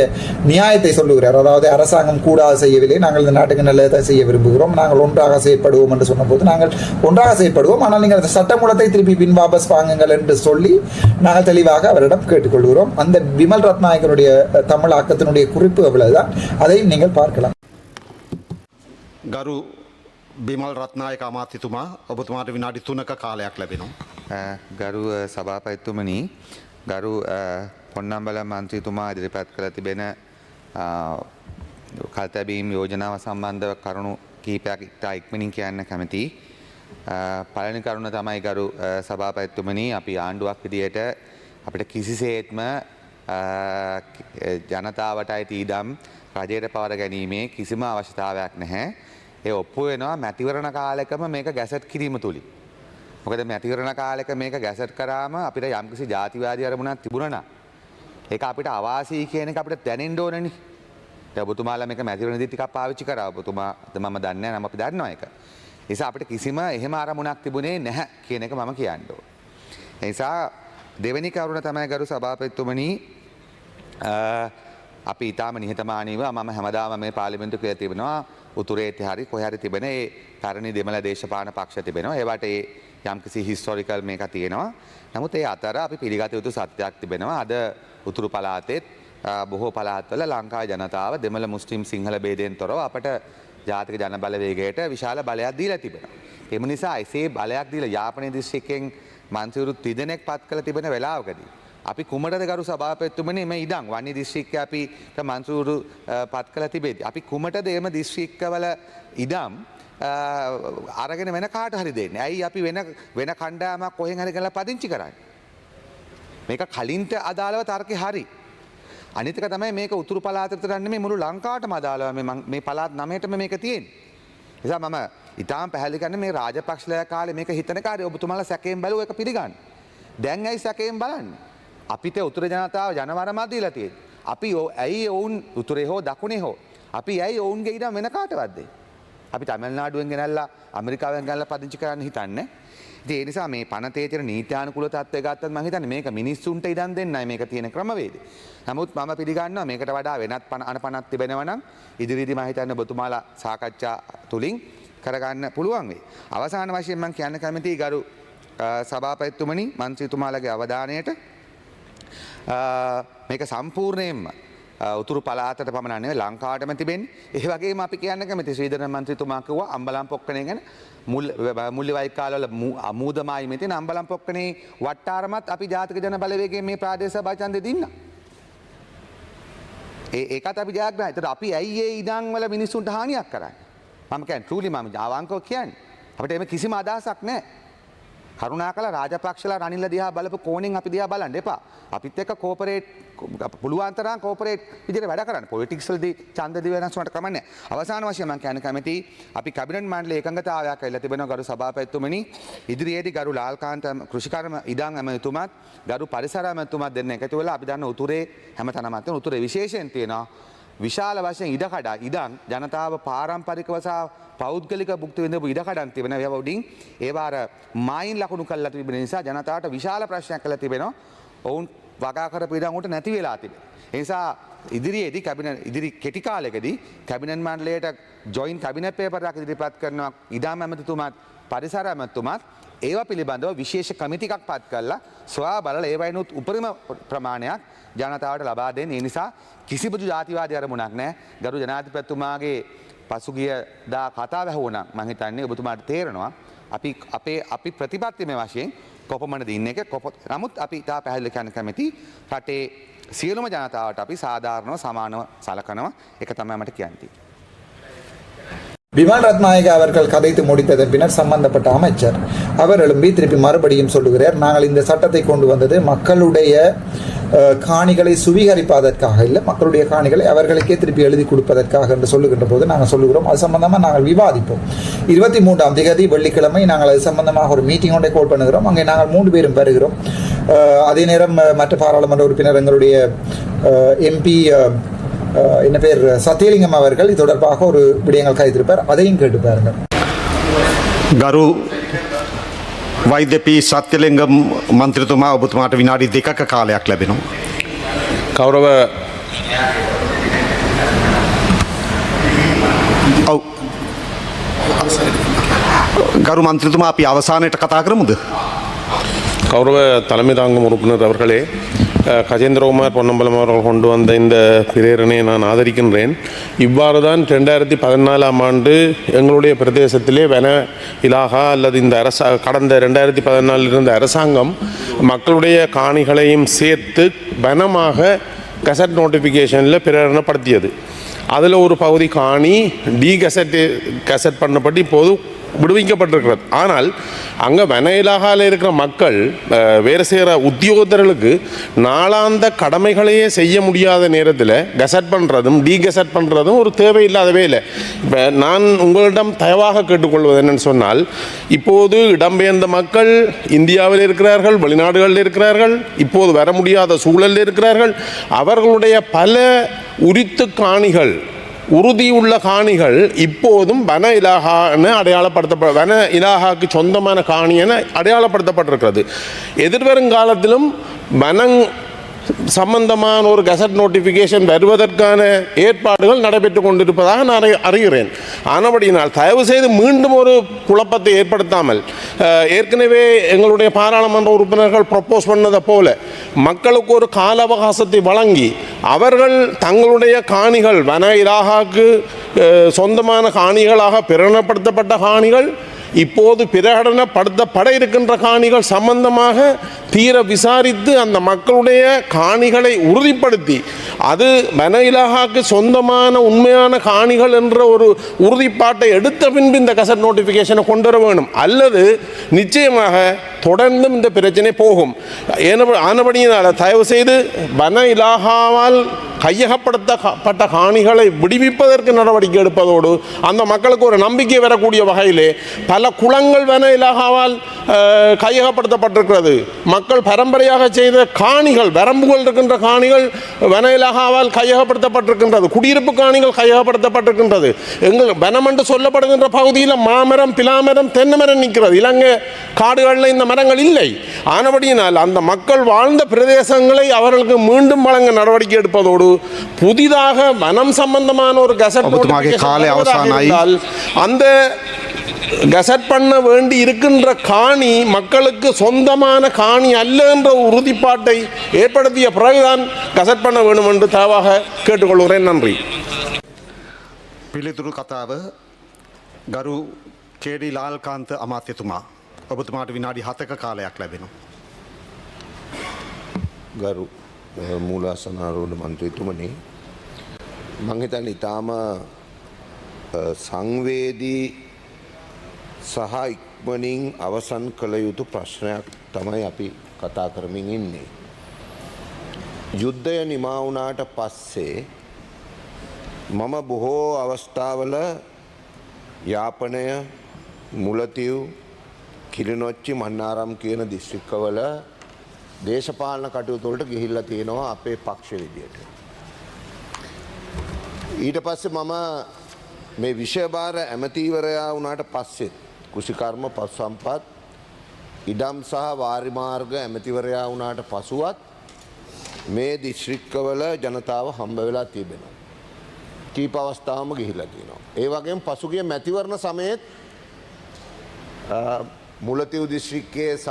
நியாயத்தை சொல்லுகிறார். அதாவது அரசாங்கம் கூடாது செய்யவில்லை, நாங்கள் இந்த நாட்டுக்கு நல்லதை செய்ய விரும்புகிறோம், நாங்கள் ஒன்றாக செயற்படுவோம் என்று சொன்னபோது நாங்கள் ஒன்றாக செயற்படுவோம், ஆனால் நீங்கள் அந்த சட்டமூலத்தை திருப்பி பின் வாபஸ் வாங்குங்கள் என்று சொல்லி நாங்கள் தெளிவாக அவரிடம் கேட்டுக்கொள்கிறோம். அந்த விமல் ரத்நாயகனுடைய தமிழாக்கத்தினுடைய குறிப்பு அவ்வளவுதான், அதையும் நீங்கள் பார்க்கலாம். ගරු බිමල් රත්නායක අමාත්‍යතුමා ඔබතුමාට විනාඩි 3ක කාලයක් ලැබෙනවා. ගරු සභාපතිතුමනි, ගරු පොන්නම්බලම් මන්ත්‍රීතුමා ඉදිරිපත් කළ තිබෙන කල්තැබීම් යෝජනාව සම්බන්ධව කරුණු කීපයක් ඉතා ඉක්මනින් කියන්න කැමතියි. පළවෙනි කරුණ තමයි ගරු සභාපතිතුමනි, අපි ආණ්ඩුවක් විදියට අපිට කිසිසේත්ම ජනතාවට අයිති ඉඩම් රජයට පවර ගැනීමේ කිසිම අවශ්‍යතාවයක් නැහැ. ඒ ඔප්පු වෙනවා මැතිවරණ කාලෙකම මේක ගැසට් කිරීම තුලින්. මොකද මැතිවරණ කාලෙක මේක ගැසට් කරාම අපිට යම්කිසි ජාතිවාදී අරමුණක් තිබුණා නම් ඒක අපිට අවාසී කියන එක අපිට දැනෙන්න ඕනනේ. දැන් ඔබතුමාලා මේක මැතිවරණදී ටිකක් පාවිච්චි කරා. ඔබතුමාද මම දන්නේ නැහැ, නම් අපි දන්නවා ඒක. ඒ නිසා අපිට කිසිම එහෙම අරමුණක් තිබුණේ නැහැ කියන එක මම කියන්න ඕන. ඒ නිසා දෙවෙනි කරුණ තමයි ගරු සභාපතිතුමනි, අපි ඊටාම නිහතමානීව මම හැමදාම මේ පාර්ලිමේන්තුවේ කියලා තිබෙනවා උතුරේට හරි කොහේ හරි තිබෙන ඒ පැරණි දෙමළ දේශපාලන පක්ෂ තිබෙනවා. ඒවට ඒ යම්කිසි හිස්ටොරිකල් මේක තියෙනවා. නමුත් ඒ අතර අපි පිළිගත යුතු සත්‍යයක් තිබෙනවා. අද උතුරු පළාතේ බොහෝ පළාත්වල ලංකාවේ ජනතාව දෙමළ මුස්ලිම් සිංහල ભેදයෙන් තොරව අපට ජාතික ජන බලවේගයට විශාල බලයක් දීලා තිබෙනවා. ඒ නිසා එසේ බලයක් දීලා යාපනයේ දිස්ත්‍රික්කයෙන් මන්ත්‍රීවරු 3 දෙනෙක් පත් කළ තිබෙන වෙලාවකදී අපි කුමටද ගරු සභාපතිතුමනි මේ ඉඩම් වන්නේ දිස්ත්‍රික්කයේ අපි මන්ත්‍රීවරු පත් කළ තිබෙද්දී අපි කුමටද එම දිස්ත්‍රික්කවල ඉඩම් අරගෙන වෙන කාට හරි දෙන්නේ? ඇයි අපි වෙන කණ්ඩායමක් කොහෙන් හරි ගලලා පදිංචි කරන්නේ? මේක කලින්ට අදාළව තර්කේ හරි. අනිත් එක තමයි මේක උතුරු පළාතට නෙමෙයි මුළු ලංකාවටම අදාළව මේ පළාත් 9ටම මේක තියෙන්නේ. නිසා මම ඊටාම් පැහැදිලි කරන්නේ මේ රාජපක්ෂලා කාලේ මේක හිතන කාර්ය ඔබතුමාලා සැකයෙන් බැලුව එක පිළිගන්න. දැන් ඇයි සැකයෙන් බලන්නේ? අපිට උතුර ජනතාව ජනවරමක් දීලා තියෙන්නේ. අපි ඇයි ඔවුන් උතුරේ හෝ දකුණේ හෝ අපි ඇයි ඔවුන්ගේ ඉඩම් වෙන කාටවත් දෙන්නේ? අපි තමිල්නාඩුවෙන් ගෙනල්ලා ඇමරිකාවෙන් ගෙනල්ලා පදිංචි කරන්න හිතන්නේ. ඉතින් ඒ නිසා මේ පනතේ තියෙන නීත්‍යානුකූල තත්ත්වය ගත්තත් මම හිතන්නේ මේක මිනිස්සුන්ට ඉඩම් දෙන්නයි මේක තියෙන ක්‍රමවේදය. නමුත් මම පිළිගන්නවා මේකට වඩා වෙනත් අනපනක් තිබෙනවා නම් ඉදිරියේදී මම හිතන්නේ ඔබතුමාලා සාකච්ඡා තුලින් කරගන්න පුළුවන් වෙයි. අවසාන වශයෙන් මම කියන්න කැමතියි ගරු සභාපතිතුමනි මන්ත්‍රීතුමාලගේ අවධානයට මේක සම්පූර්ණයෙන්ම උතුරු පළාතට පමණ නෙවෙයි ලංකාවටම තිබෙන්නේ. ඒ වගේම අපි කියන්න කැමති ශ්‍රීධරන් මන්ත්‍රීතුමා කිව්වා අම්බලම් පොක්කණේ ගැන මුල්ලි වයිකාලවල අමූදමායි මෙතන අම්බලම් පොක්කණේ වට්ටාරමත් අපි ජාතික ජන බලවේගයෙන් මේ ප්‍රාදේශ සභා ඡන්දෙ දින්නා. ඒකත් අපි ජයග්‍රහණය. ඒතර අපි ඇයි ඒ ඉඩම් වල මිනිස්සුන්ට හානියක් කරන්නේ? මම කියන්නේ ට්‍රූලි මම අවංකව කියන්නේ. අපිට එහෙම කිසිම අදහසක් නැහැ. කරුණාකරලා රාජපක්ෂලා රනිල්ල දිහා බලපු කෝණෙන් අපි දිහා බලන්න එපා. අපිත් එක්ක කෝපරේට් පුළුවන් තරම් කෝපරේට් විදිහට වැඩ කරන්න. පොලිටික්ස් වලදී ඡන්ද දී වෙනස් වුණාට කමන්නේ. අවසාන වශයෙන් මම කියන්න කැමතියි අපි කැබිනට් මණ්ඩලයේ එකඟතාවයක් ඇවිල්ලා තිබෙනවා ගරු සභාපතිතුමනි. ඉදිරියේදී ගරු ලාල්කාන්ත කෘෂිකර්ම ඉඩම් ඇමතුමත් ගරු පරිසර ඇමතුමත් දෙන්න එකතු වෙලා අපි දන්න උතුරේ හැමතැනම තියෙන උතුරේ විශේෂයෙන් තියෙනවා විශාල වශයෙන් ඉඩම් ජනතාව පාරම්පරිකව සහ පෞද්ගලික භුක්ති විඳපු ඉඩකඩම් තිබෙන ඒවා උඩින් ඒවා අර මායින් ලකුණු කළා තිබෙන නිසා ජනතාවට විශාල ප්‍රශ්නයක් කළා තිබෙනවා. ඔවුන් වගාකර පීඩංගුට නැති වෙලා තිබේ. ඒ නිසා ඉදිරියේදී ඉදිරි කෙටි කාලෙකදී කැබිනට් මණ්ඩලයට ජොයින්ට් කැබිනට් පේපරයක් ඉදිරිපත් කරනවා ඉඩම් ඇමතිතුමාත් පරිසර ඇමතිතුමාත් ඒවා පිළිබඳව විශේෂ කමිටි එකක් පත් කරලා සොයා බලලා ඒවයිනුත් උපරිම ප්‍රමාණයක් ජනතාවට ලබා දෙන්න. ඒ නිසා කිසිබදු ජාතිවාදී අරමුණක් නැහැ. ගරු ජනාධිපතිතුමාගේ පසුගිය දා කතා වැහුණා මම හිතන්නේ ඔබතුමාට තේරෙනවා අපි ප්‍රතිපත්තිමය වශයෙන් කොපමණද ඉන්නේ එක නමුත් අපි තා පැහැදිලි කරන්න කැමති රටේ සියලුම ජනතාවට අපි සාධාරණව සමානව සලකනවා. ඒක තමයි මට කියන්න තියෙන්නේ. விமல் ரத்நாயகா அவர்கள் கதைத்து முடித்ததன் பின்னர் சம்பந்தப்பட்ட அமைச்சர் அவர் எழும்பி திருப்பி மறுபடியும் சொல்லுகிறார், நாங்கள் இந்த சட்டத்தை கொண்டு வந்தது மக்களுடைய காணிகளை சுவீகரிப்பதற்காக இல்லை, மக்களுடைய காணிகளை அவர்களுக்கே திருப்பி எழுதி கொடுப்பதற்காக என்று சொல்லுகின்ற போது நாங்கள் சொல்லுகிறோம் அது சம்பந்தமாக நாங்கள் விவாதிப்போம். 23ஆம் தேதி வெள்ளிக்கிழமை நாங்கள் அது சம்பந்தமாக ஒரு மீட்டிங் ஒன்றை கோல் பண்ணுகிறோம். அங்கே நாங்கள் 3 பேரும் வருகிறோம். அதே நேரம் மற்ற பாராளுமன்ற உறுப்பினர் எங்களுடைய எம்பி என்ன பேர் சத்தியலிங்கம் அவர்கள் இது தொடர்பாக ஒரு விடயங்கள் கைத்திருப்பார், அதையும் கேட்டு பாருங்கள். ගරු වෛද්‍යපී සත්‍යලිංගම් මන්ත්‍රතුමා ඔබතුමාට විනාඩි 2ක කාලයක් ලැබෙනවා. කෞරව ගරු මන්ත්‍රතුමා අපි අවසානයට කතා කරමුද? கௌரவ தலைமை தாங்கும் உறுப்பினர் அவர்களே, கஜேந்திரகுமார் பொன்னம்பலம் அவர்கள் கொண்டு வந்த இந்த பிரேரணையை நான் ஆதரிக்கின்றேன். இவ்வாறு தான் 2014ஆம் ஆண்டு எங்களுடைய பிரதேசத்திலே வன இலாகா அல்லது இந்த கடந்த 2014 இருந்த அரசாங்கம் மக்களுடைய காணிகளையும் சேர்த்து வனமாக கசட் நோட்டிஃபிகேஷனில் பிரேரணப்படுத்தியது. அதில் ஒரு பகுதி காணி கசட் பண்ணப்பட்டு இப்போது விடுவிக்கப்பட்டிருக்கிறது. ஆனால் அங்கே வன இலாகாவில் இருக்கிற மக்கள் வேறு செய்கிற உத்தியோகத்தர்களுக்கு நாளாந்த கடமைகளையே செய்ய முடியாத நேரத்தில் கெசட் பண்ணுறதும் டீகெசட் பண்ணுறதும் ஒரு தேவையில்லாதவே இல்லை. இப்போ நான் உங்களிடம் தயவாக கேட்டுக்கொள்வது என்னென்னு சொன்னால், இப்போது இடம்பெயர்ந்த மக்கள் இந்தியாவில் இருக்கிறார்கள், வெளிநாடுகளில் இருக்கிறார்கள், இப்போது வர முடியாத சூழலில் இருக்கிறார்கள். அவர்களுடைய பல உரித்து காணிகள் உறுதியுள்ள காணிகள் இப்போதும் வன இலாகான்னு வன இலாகாக்கு சொந்தமான காணி என அடையாளப்படுத்தப்பட்டிருக்கிறது. எதிர்வருங்காலத்திலும் வனம் சம்பந்தமான ஒரு கெசட் நோட்டிஃபிகேஷன் வருவதற்கான ஏற்பாடுகள் நடைபெற்று கொண்டிருப்பதாக நான் அறிகிறேன். ஆனபடியினால் தயவு செய்து மீண்டும் ஒரு குழப்பத்தை ஏற்படுத்தாமல், ஏற்கனவே எங்களுடைய பாராளுமன்ற உறுப்பினர்கள் ப்ரப்போஸ் பண்ணதை போல மக்களுக்கு ஒரு கால அவகாசத்தை வழங்கி அவர்கள் தங்களுடைய காணிகள் வன இலாகாக்கு சொந்தமான காணிகளாக பிரகடனப்படுத்தப்பட்ட காணிகள் இப்போது பிரகடனப்படுத்தப்பட இருக்கின்ற காணிகள் சம்பந்தமாக தீர விசாரித்து அந்த மக்களுடைய காணிகளை உறுதிப்படுத்தி அது வன இலாகாக்கு சொந்தமான உண்மையான காணிகள் என்ற ஒரு உறுதிப்பாட்டை எடுத்த பின்பு இந்த கசட் நோட்டிஃபிகேஷனை கொண்டு வர வேணும். அல்லது நிச்சயமாக தொடர்ந்தும் இந்த பிரச்சனை போகும். ஆனபடியினால் தயவு செய்து வன இலாகாவால் கையகப்படுத்தப்பட்ட காணிகளை விடுவிப்பதற்கு நடவடிக்கை எடுப்பதோடு அந்த மக்களுக்கு ஒரு நம்பிக்கை வரக்கூடிய வகையிலே பல குளங்கள் வன இலாகாவால் கையகப்படுத்தப்பட்டிருக்கிறது. மக்கள் பரம்பரையாக செய்த காணிகள், வரம்புகள் இருக்கின்ற காணிகள் வன இலாகாவால் கையகப்படுத்தப்பட்டிருக்கின்றது. குடியிருப்பு காணிகள் கையகப்படுத்தப்பட்டிருக்கின்றது. எங்கள் வனம் என்று சொல்லப்படுகின்ற பகுதியில் மாமரம், பிலாமரம், தென்னைமரம் நிற்கிறது. இலங்கை காடுகளில் இந்த மரங்கள் இல்லை. ஆனபடியினால் அந்த மக்கள் வாழ்ந்த பிரதேசங்களை அவர்களுக்கு மீண்டும் வழங்க நடவடிக்கை எடுப்பதோடு புதிதாக வனம் சம்பந்தமான ஒரு கெசட் அந்த கெசட் பண்ண வேண்டி இருக்கின்ற காணி மக்களுக்கு சொந்தமான காணி அல்ல என்ற உறுதிப்பாட்டை ஏற்படுத்திய பிறகுதான் கெசட் பண்ண வேண்டும் என்று தயவாக கேட்டுக்கொள்கிறேன். நன்றி. පිළිතුරු කතාව ගරු කේඩි ලාල්කාන්ත අමාත්‍යතුමා ඔබතුමාට විනාඩි 7ක කාලයක් ලැබෙනවා. ගරු මූලාසනාරෝධ මන්ත්‍රීතුමනි, මං හිතන්නේ ඊටාම සංවේදී සහ ඉක්මනින් අවසන් කළ යුතු ප්‍රශ්නයක් තමයි අපි කතා කරමින් ඉන්නේ. යුද්ධය නිමා වුණාට පස්සේ මම බොහෝ අවස්ථාවල යාපනය, මුලතිව්, කිලිනොච්චි, මන්නාරම් කියන දිස්ත්‍රික්කවල දේශපාලන කටයුතු වලට ගිහිල්ලා තියෙනවා අපේ පක්ෂ විදියට. ඊට පස්සේ මම මේ විෂයභාර ඇමතිවරයා වුණාට පස්සේ කුෂිකර්ම, පසු සම්පත්, ඉඩම් සහ වාරිමාර්ග ඇමතිවරයා වුණාට පසුවත් මේ දිස්ත්‍රික්කවල ජනතාව හම්බ වෙලා තිබෙනවා. කීප අවස්ථාවම ගිහිලා තියෙනවා. ඒ වගේම පසුගිය මැතිවරණ සමයේත් මුලතිව් දිස්ත්‍රික්කයේ සහ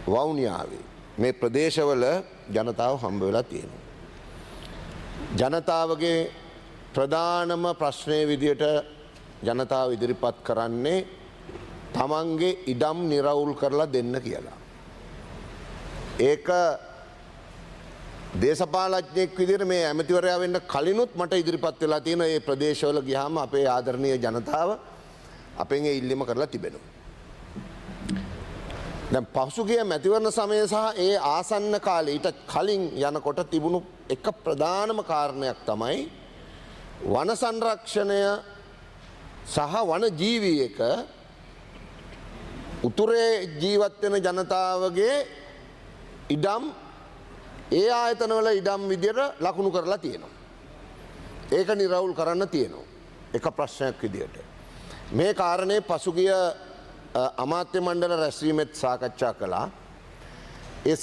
වවුනියාවේ මේ ප්‍රදේශවල ජනතාව හම්බ වෙලා තියෙනවා. ජනතාවගේ ප්‍රධානම ප්‍රශ්නය විදියට ජනතාව ඉදිරිපත් කරන්නේ තමන්ගේ ඉඩම් නිරවුල් කරලා දෙන්න කියලා. ඒක දේශපාලඥයෙක් විදිහට මේ ඇමතිවරයා වෙන්න කලිනුත් මට ඉදිරිපත් වෙලා තියෙන මේ ප්‍රදේශවල ගියාම අපේ ආදරණීය ජනතාව අපෙන් ඒ ඉල්ලීම කරලා තිබෙනවා. දැන් පසුගිය මැතිවරණ සමය සහ ඒ ආසන්න කාලේ ඊට කලින් යනකොට තිබුණු එක ප්‍රධානම කාරණයක් තමයි වන සංරක්ෂණය සහ වන ජීවියක උතුරේ ජීවත් වෙන ජනතාවගේ ඉඩම් ඒ ආයතනවල ඉඩම් විදියට ලකුණු කරලා තියෙනවා. ඒක නිරවුල් කරන්න තියෙනවා. එක ප්‍රශ්නයක් විදියට. මේ කාරණේ පසුගිය අමාත්‍ය මණ්ඩල රැස්වීමෙත් සාකච්ඡා කළා. ඒ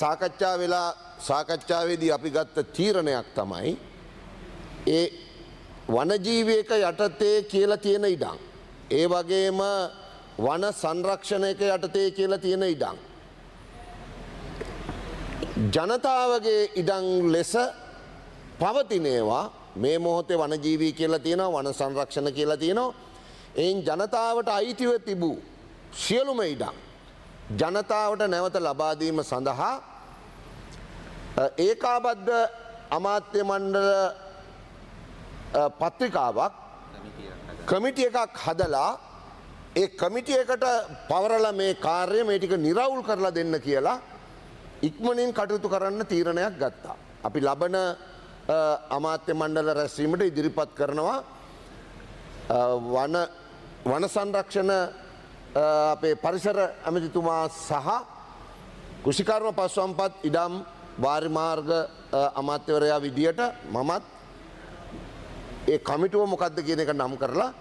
සාකච්ඡාවේදී අපි ගත්ත තීරණයක් තමයි ඒ වනජීවියක යටතේ කියලා තියෙන ඉඩම්. ඒ වගේම වන සංරක්ෂණයක යටතේ කියලා තියෙන ඉඩම්. ජනතාවගේ ඉඩම් ලෙස පවතිනේවා මේ මොහොතේ වනජීවී කියලා තියෙනවා වන සංරක්ෂණ කියලා තියෙනවා. එයින් ජනතාවට අයිතිව තිබූ සියලුම ඉඩම් ජනතාවට නැවත ලබා දීම සඳහා ඒකාබද්ධ අමාත්‍ය මණ්ඩල පත්‍රිකාවක් කමිටි එකක් හදලා ඒ කමිටි එකට පවරලා මේ කාර්යය මේ ටික නිරවුල් කරලා දෙන්න කියලා ඉක්මනින් කටයුතු කරන්න තීරණයක් ගත්තා. අපි ලබන අමාත්‍ය මණ්ඩල රැස්වීමට ඉදිරිපත් කරනවා වන සංරක්ෂණ අපේ පරිසර ඇමතිතුමා සහ කෘෂිකර්ම පශුසම්පත් ඉඩම් වාරිමාර්ග අමාත්‍යවරයා විදියට මමත් ඒ කමිටුව මොකක්ද කියන එක නම් කරලා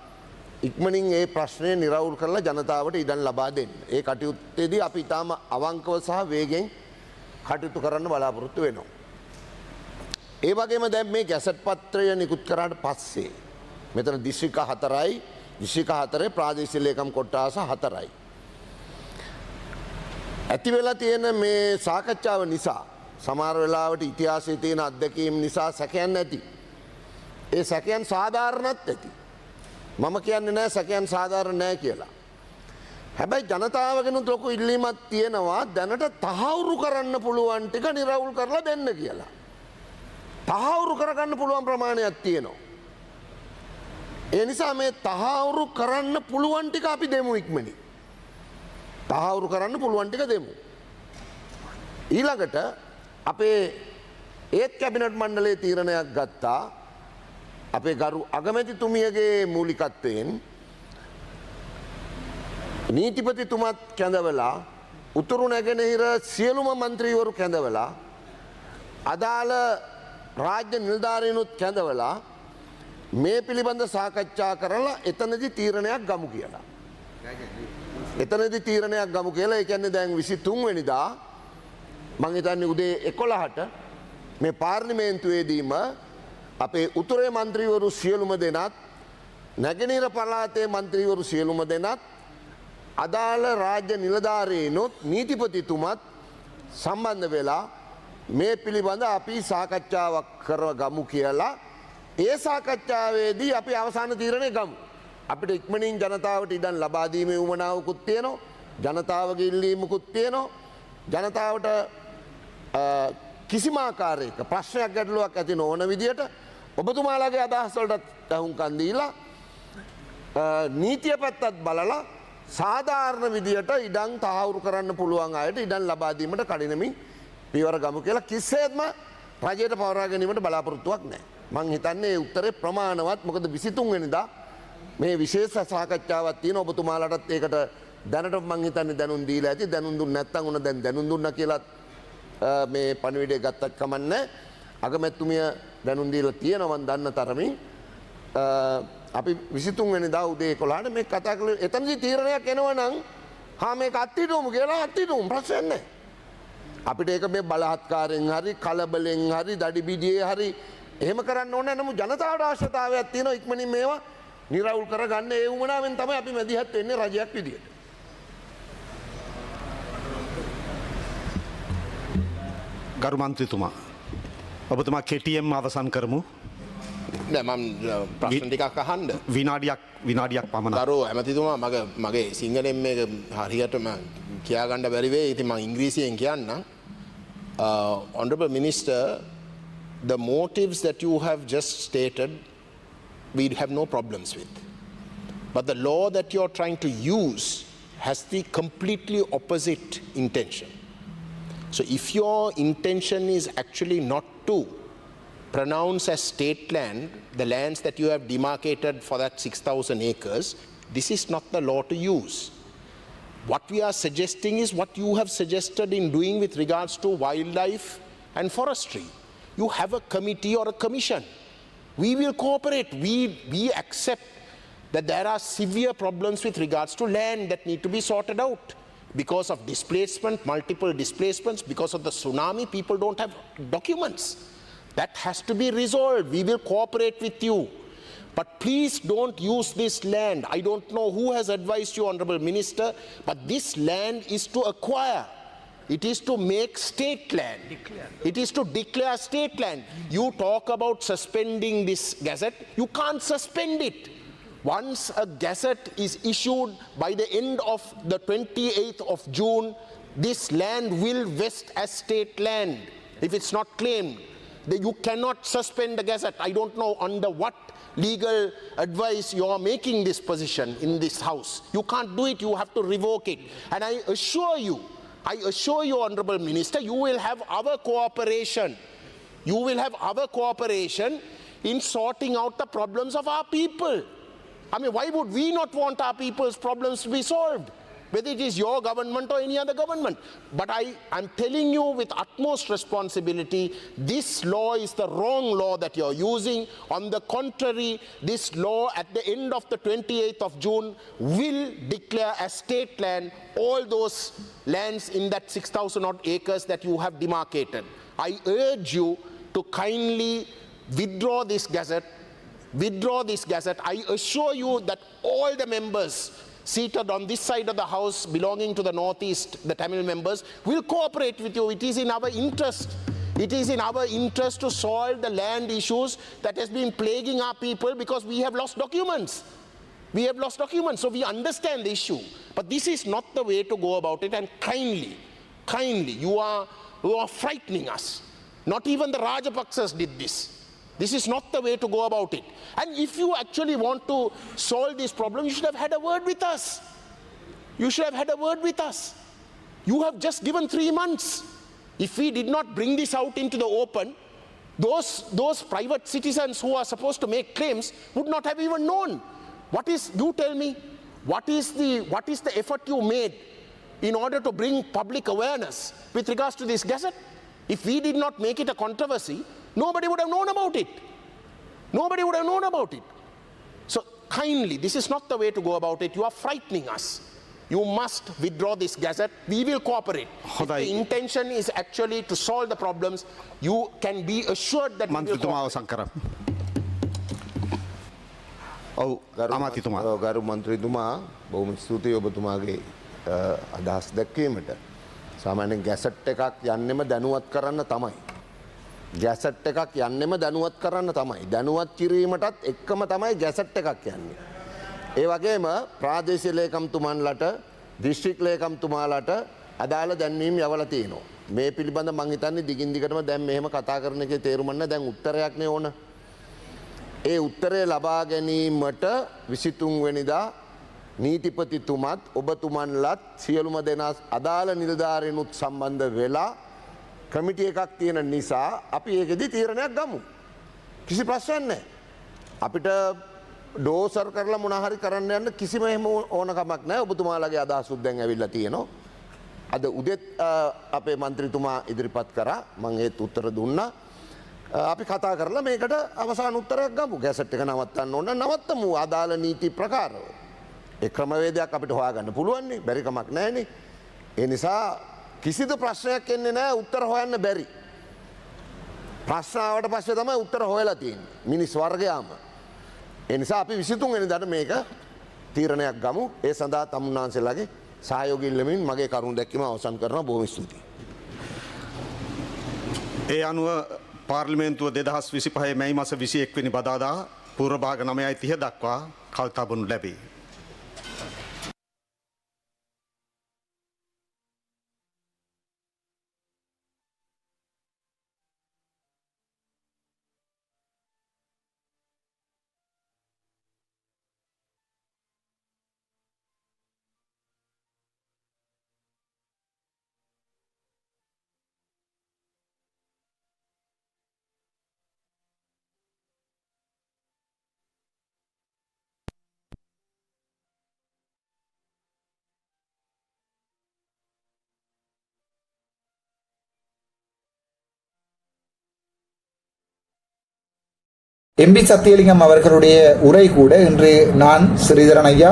ඉක්මනින් ඒ ප්‍රශ්නය නිරවුල් කරලා ජනතාවට ඉඩම් ලබා දෙන්න. ඒ කටයුත්තේදී අපි ඊටාම අවංකව සහ වේගෙන් කටයුතු කරන්න බලාපොරොත්තු වෙනවා. ඒ වගේම දැන් මේ ගැසට් පත්‍රය නිකුත් කරාට පස්සේ මෙතන දිස්ත්‍රික්ක 4යි දිස්ත්‍රික්ක 4 ප්‍රාදේශීය ලේකම් කොට්ටාස 4යි. ඇති වෙලා තියෙන මේ සාකච්ඡාව නිසා සමහර වෙලාවට ඉතිහාසයේ තියෙන අත්දැකීම් නිසා සැකයන් ඇති. ඒ සැකයන් සාධාරණත් ඇති. මම කියන්නේ නැහැ සැකයන් සාධාරණ නැහැ කියලා. හැබැයි ජනතාවගෙනුත් ලොකු ඉල්ලීමක් තියෙනවා දැනට තහවුරු කරන්න පුළුවන් ටික නිරවුල් කරලා දෙන්න කියලා. තහවුරු කරගන්න පුළුවන් ප්‍රමාණයක් තියෙනවා. ඒ නිසා මේ තහවුරු කරන්න පුළුවන් ටික අපි දෙමු ඉක්මනින්. තහවුරු කරන්න පුළුවන් ටික දෙමු. ඊළඟට අපේ ඒත් කැබිනට් මණ්ඩලයේ තීරණයක් ගත්තා අපේ ගරු අගමැතිතුමියගේ මූලිකත්වයෙන් නීතිපතිතුමත් කැඳවලා උතුරු නැගෙනහිර සියලුම මන්ත්‍රීවරු කැඳවලා අදාළ රාජ්‍ය නිලධාරීනුත් කැඳවලා මේ පිළිබඳ සාකච්ඡා කරලා එතනදි තීරණයක් ගමු කියලා. එතනදි තීරණයක් ගමු කියලා. ඒ කියන්නේ දැන් 23 වෙනිදා මං හිතන්නේ උදේ 11ට මේ පාර්ලිමේන්තුවේදීම අපේ උතුරේ මන්ත්‍රීවරු සියලුම දෙනාත් නැගෙනහිර පළාතේ මන්ත්‍රීවරු සියලුම දෙනාත් අදාළ රාජ්‍ය නිලධාරීනොත් නීතිපතිතුමත් සම්බන්ධ වෙලා මේ පිළිබඳ අපි සාකච්ඡාවක් කරගමු කියලා ඒ සාකච්ඡාවේදී අපි අවසාන තීරණය ගමු. අපිට ඉක්මනින් ජනතාවට ඉඩම් ලබා දීමේ උවමනාවකුත් තියෙනවා. ජනතාවගේ ඉල්ලීමකුත් තියෙනවා. ජනතාවට කිසිම ආකාරයක ප්‍රශ්නයක් ගැටලුවක් ඇති නොවන විදියට ඔබතුමාලාගේ අදහස් වලට අහුම්කන් දීලා නීතිය පැත්තත් බලලා සාධාරණ විදියට ඉඩම් තහවුරු කරන්න පුළුවන් අයට ඉඩම් ලබා දීමට කඩිනමින් පියවර ගමු කියලා කිසිසේත්ම රජයට පවරා ගැනීමට බලාපොරොත්තුවක් නැහැ. මං හිතන්නේ ඒ උත්තරේ ප්‍රමාණවත්. මොකද 23 වෙනිදා මේ විශේෂ සාකච්ඡාවක් තියෙන ඔබතුමාලටත් ඒකට දැනට මං හිතන්නේ දැනුම් දීලා ඇති. දැනුම් දුන්න නැත්නම් උන දැන් දැනුම් දුන්නා කියලා මේ පණිවිඩය ගත්තත් කමන්නේ. අගමැතිතුමිය දැනුම් දීලා තියෙනවා මං දන්න තරමින්. අපි 23 වෙනිදා උදේ 11ට මේ කතා කළේ. එතනදි තීරණයක් එනවා නම් මේක අත්හිටුවමු කියලා අත්හිටුවමු ප්‍රශ්නයක් නැහැ. අපිට ඒක මේ බලහත්කාරයෙන් හරි කලබලෙන් හරි දඩිබිඩියේ හරි එහෙම කරන්න ඕනේ. නමුත් ජනතාවට අවශ්‍යතාවයක් තියෙනවා ඉක්මනින් මේවා නිරවුල් කරගන්න. ඒ වුණාවෙන් තමයි අපි මැදිහත් වෙන්නේ රජයක් විදියට. ගරු මන්ත්‍රීතුමා ඔබතුමා කෙටියෙන් අවසන් කරමු. නෑ මම ප්‍රශ්න ටිකක් අහන්න. විනාඩියක් පමණ. ගරු ඇමතිතුමා මගේ සිංහලෙන් මේක හරියටම කියාගන්න බැරි වෙයි. ඉතින් මම ඉංග්‍රීසියෙන් කියන්නම්. Honorable Minister, the motives that you have just stated we have no problems with. But the law that you are trying to use has the completely opposite intention. So if your intention is actually not to pronounce as state land the lands that you have demarcated for that 6,000 acres, this is not the law to use. What we are suggesting is what you have suggested in doing with regards to wildlife and forestry. You have a committee or a commission. We will cooperate. We accept that there are severe problems with regards to land that need to be sorted out. Because of displacement, multiple displacements, because of the tsunami, people don't have documents. That has to be resolved. We will cooperate with you. But please don't use this land. I don't know who has advised you, Honorable Minister, but this land is to acquire. It is to make state land. It is to declare state land. You talk about suspending this gazette. You can't suspend it. Once a gazette is issued by the end of the 28th of June, this land will vest as state land if it's not claimed. You cannot suspend the gazette. I don't know under what legal advice you are making this position in this house. You can't do it. You have to revoke it. And I assure you, Honorable Minister, you will have our cooperation. You will have our cooperation in sorting out the problems of our people. I mean, why would we not want our people's problems to be solved? Whether it is your government or any other government. But I'm telling you with utmost responsibility, this law is the wrong law that you're using. On the contrary, this law at the end of the 28th of June will declare as state land all those lands in that 6,000 odd acres that you have demarcated. I urge you to kindly withdraw this gazette. Withdraw this gazette. I assure you that all the members seated on this side of the house belonging to the Northeast, the Tamil members, will cooperate with you. It is in our interest. It is in our interest to solve the land issues that has been plaguing our people because we have lost documents. We have lost documents, so we understand the issue. But this is not the way to go about it, and kindly, you are frightening us. Not even the Rajapaksas did this. This is not the way to go about it. And if you actually want to solve this problem, you should have had a word with us. You should have had a word with us. You have just given 3 months. If we did not bring this out into the open, those private citizens who are supposed to make claims would not have even known. You tell me, what is the effort you made in order to bring public awareness with regards to this gazette? If we did not make it a controversy, nobody would have known about it. Nobody would have known about it. So kindly, this is not the way to go about it. You are frightening us. You must withdraw this gazette. We will cooperate. If the intention is actually to solve the problems, you can be assured that we will cooperate. ගරු මන්ත්‍රීතුමා බොහොම ස්තුතියි ඔබතුමාගේ අදහස් දැක්වීමට. සාමාන්‍යයෙන් gazette එකක් යන්නෙම දැනුවත් කරන්න තමයි. ගැසට් එකක් යන්නෙම දැනුවත් කරන්න තමයි. දැනුවත් කිරීමටත් එක්කම තමයි ගැසට් එකක් යන්නේ. ඒ වගේම ප්‍රාදේශීය ලේකම්තුමන්ලට දිස්ත්‍රික් ලේකම්තුමාලට අදාළ දැන්වීම් යවලා තියෙනවා. මේ පිළිබඳ මම හිතන්නේ දිගින් දිගටම දැන් මෙහෙම කතා කරන එකේ තේරුම නැහැ. දැන් උත්තරයක් නේ ඕන. ඒ උත්තරය ලබා ගැනීමට 23 වෙනිදා නීතිපතිතුමත් ඔබතුමන්ලත් සියලුම දෙනා අදාළ නිලධාරීනුත් සම්බන්ධ වෙලා කමිටි එකක් තියෙන නිසා අපි ඒකෙදි තීරණයක් ගමු. කිසි ප්‍රශ්නයක් නැහැ. අපිට ඩෝසර් කරලා මොනා හරි කරන්න යන්න කිසිම එහෙම ඕනකමක් නැහැ. ඔබතුමාලගේ අදහසුත් දැන් ඇවිල්ලා තියෙනවා. අද උදෙත් අපේ මන්ත්‍රීතුමා ඉදිරිපත් කරා. මම ඒත් උත්තර දුන්නා. අපි කතා කරලා මේකට අවසාන උත්තරයක් ගමු. ගැසට් එක නවත්තන්න ඕන නවත්තමු ආදාළ නීති ප්‍රකාරව. ඒ ක්‍රමවේදයක් අපිට හොයාගන්න පුළුවන් නේ. බැරි කමක් නැහැ නේ. ඒ නිසා කිසිදු ප්‍රශ්නයක් එන්නේ නෑ උත්තර හොයන්න බැරි. ප්‍රශ්නාවට පස්සේ තමයි උත්තර හොයලා තියෙන්නේ. මිනිස් වර්ගයාම. ඒ නිසා අපි 23 වෙනිදාට මේක තීරණයක් ගමු. ඒ සඳහා තමුන්නාන්සේලාගේ සහයෝගය ඉල්ලමින් මගේ කරුණ දැක්වීම අවසන් කරනවා. බොහොම ස්තුතියි. ඒ අනුව පාර්ලිමේන්තුව 2025 මැයි මාස 21 වෙනි බදාදා පූර්ව භාග 9:30 දක්වා කල් තබනු ලැබේ. எம்பி சத்தியலிங்கம் அவர்களுடைய உரை கூட இன்று நான் ஸ்ரீதரன் ஐயா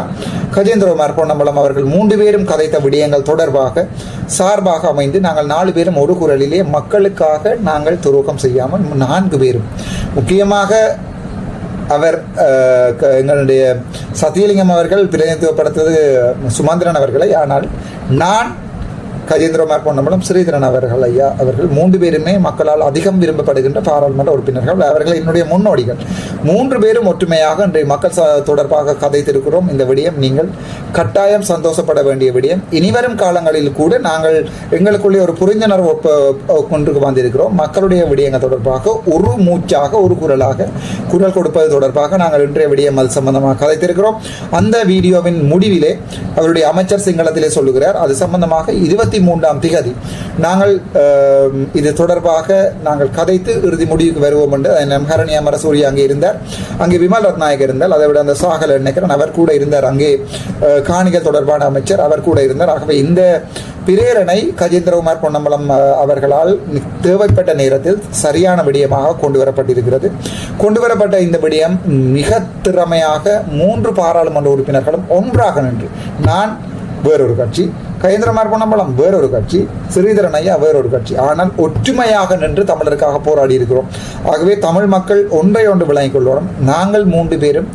கஜேந்திரகுமார் பொன்னம்பலம் அவர்கள் 3 பேரும் கதைத்த விடயங்கள் தொடர்பாக சார்பாக அமைந்து நாங்கள் 4 பேரும் ஒரு குரலிலே மக்களுக்காக நாங்கள் துரோகம் செய்யாமல் 4 பேரும் முக்கியமாக அவர் எங்களுடைய சத்தியலிங்கம் அவர்கள் பிரதிநிதித்துவப்படுத்துவது சுமந்திரன் அவர்களை, ஆனால் நான் கஜேந்திரகுமார் பொன்னம்பலம் ஸ்ரீதரன் அவர்கள் ஐயா அவர்கள் 3 பேருமே மக்களால் அதிகம் விரும்பப்படுகின்ற பாராளுமன்ற உறுப்பினர்கள். அவர்கள் என்னுடைய முன்னோடிகள். 3 பேரும் ஒற்றுமையாக இன்றைய மக்கள் தொடர்பாக கதைத்திருக்கிறோம். இந்த விடயம் நீங்கள் கட்டாயம் சந்தோஷப்பட வேண்டிய விடயம். இனிவரும் காலங்களில் கூட நாங்கள் எங்களுக்குள்ளே ஒரு புரிந்துணர்வு கொண்டு வந்திருக்கிறோம். மக்களுடைய விடயங்கள் தொடர்பாக ஒரு மூச்சாக ஒரு குரலாக குரல் கொடுப்பது தொடர்பாக நாங்கள் இன்றைய விடயம் அது சம்பந்தமாக கதைத்திருக்கிறோம். அந்த வீடியோவின் முடிவிலே அவருடைய அமைச்சர் சிங்களத்திலே சொல்லுகிறார், அது சம்பந்தமாக 23ஆம் திகதி நாங்கள் இது தொடர்பாக நாங்கள் கதைத்து இறுதி முடிவுக்கு வருவோம் என்று ஹரணி அமரசூரி அங்கே இருந்தார், அங்கே விமல் ரத்நாயக் இருந்தார், அதை விட அந்த சாகல் நினைக்கிறேன் அவர் கூட இருந்தார், அங்கே காணிகள் தொடர்பான அமைச்சர் அவர் கூட இருந்தார். ஆகவே இந்த பிரேரணை கஜேந்திரகுமார் பொன்னம்பலம் அவர்களால் தேவைப்பட்ட நேரத்தில் சரியான விடயமாக கொண்டு வரப்பட்டிருக்கிறது. கொண்டு வரப்பட்ட இந்த விடயம் மிக திறமையாக 3 பாராளுமன்ற உறுப்பினர்களும் ஒன்றாக நின்று, நான் வேறொரு கட்சி, கஜேந்திரகுமார் பொன்னம்பலம் வேறொரு கட்சி, ஸ்ரீதரன் ஐயா வேறொரு கட்சி, ஆனால் ஒற்றுமையாக நின்று தமிழருக்காக போராடி இருக்கிறோம். ஆகவே தமிழ் மக்கள் ஒன்றை ஒன்று விளங்கிக் கொள்ளணும். நாங்கள் 3 பேரும்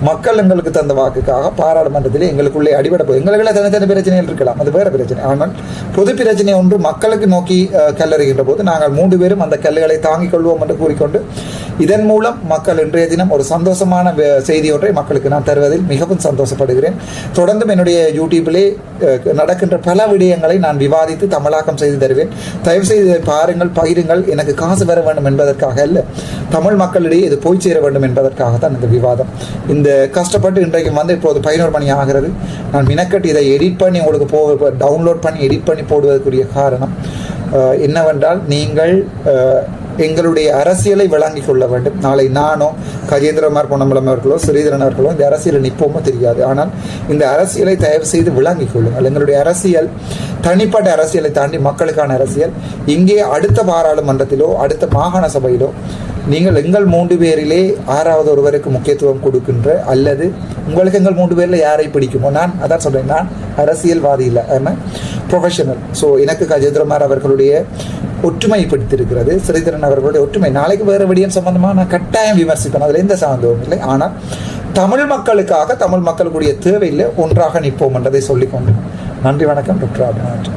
மக்கள் எங்களுக்கு தந்த வாக்குக்காக பாராளுமன்றத்திலே எங்களுக்குள்ளே அடிபட எங்களுக்குள்ள தனித்தனி பிரச்சனைகள் இருக்கலாம், அது வேற பிரச்சனை. ஆனால் பொது பிரச்சனை ஒன்று மக்களுக்கு நோக்கி கல்லறிகின்ற போது நாங்கள் 3 பேரும் அந்த கல்லுகளை தாங்கிக் கொள்வோம் என்று கூறிக்கொண்டு இதன் மூலம் மக்கள் இன்றைய தினம் ஒரு சந்தோஷமான செய்தி ஒன்றை மக்களுக்கு நான் தருவதில் மிகவும் சந்தோஷப்படுகிறேன். தொடர்ந்தும் என்னுடைய யூடியூபிலே நடக்கின்ற பல விடயங்களை நான் விவாதித்து தமிழாக்கம் செய்து தருவேன். தயவு செய்து பாருங்கள், பகிருங்கள். எனக்கு காசு வர வேண்டும் என்பதற்காக அல்ல, தமிழ் மக்களிடையே இது போய் சேர வேண்டும் என்பதற்காகத்தான் இந்த விவாதம். இந்த கஷ்டப்பட்டு இன்றைக்கு வந்து இப்போது 11 மணி ஆகிறது. நான் மினக்கட்டு இதை எடிட் பண்ணி உங்களுக்கு டவுன்லோட் பண்ணி எடிட் பண்ணி போடுவதற்குரிய காரணம் என்னவென்றால், நீங்கள் எங்களுடைய அரசியலை விளங்கிக் கொள்ள வேண்டும். நாளை நானோ கஜேந்திரகுமார் பொன்னம்பலம் அவர்களோ ஸ்ரீதரன் அவர்களோ இந்த அரசியலை நிற்போமோ தெரியாது, ஆனால் இந்த அரசியலை தயவு செய்து விளங்கிக் கொள்ளுங்கள். எங்களுடைய அரசியல் தனிப்பட்ட அரசியலை தாண்டி மக்களுக்கான அரசியல். இங்கே அடுத்த பாராளுமன்றத்திலோ அடுத்த மாகாண சபையிலோ நீங்கள் எங்கள் 3 பேரிலே 6வது ஒருவருக்கு முக்கியத்துவம் கொடுக்கின்ற, அல்லது உங்களுக்கு எங்கள் 3 பேரில் யாரை பிடிக்குமோ, நான் அதான் சொல்கிறேன், நான் அரசியல்வாதி இல்லை, ஆனால் ப்ரொஃபஷனல். ஸோ எனக்கு கஜேந்திரகுமார் அவர்களுடைய ஒற்றுமை பிடித்திருக்கிறது, ஸ்ரீதரன் அவர்களுடைய ஒற்றுமை. நாளைக்கு வேறு விடயம் சம்பந்தமாக நான் கட்டாயம் விமர்சிப்பேன், அதில் எந்த சார்ந்தவும் இல்லை. ஆனால் தமிழ் மக்களுக்காக தமிழ் மக்களுடைய தேவையில் ஒன்றாக நிற்போம் என்றதை சொல்லிக்கொண்டு நன்றி, வணக்கம். டாக்டர் ஆபநாத்.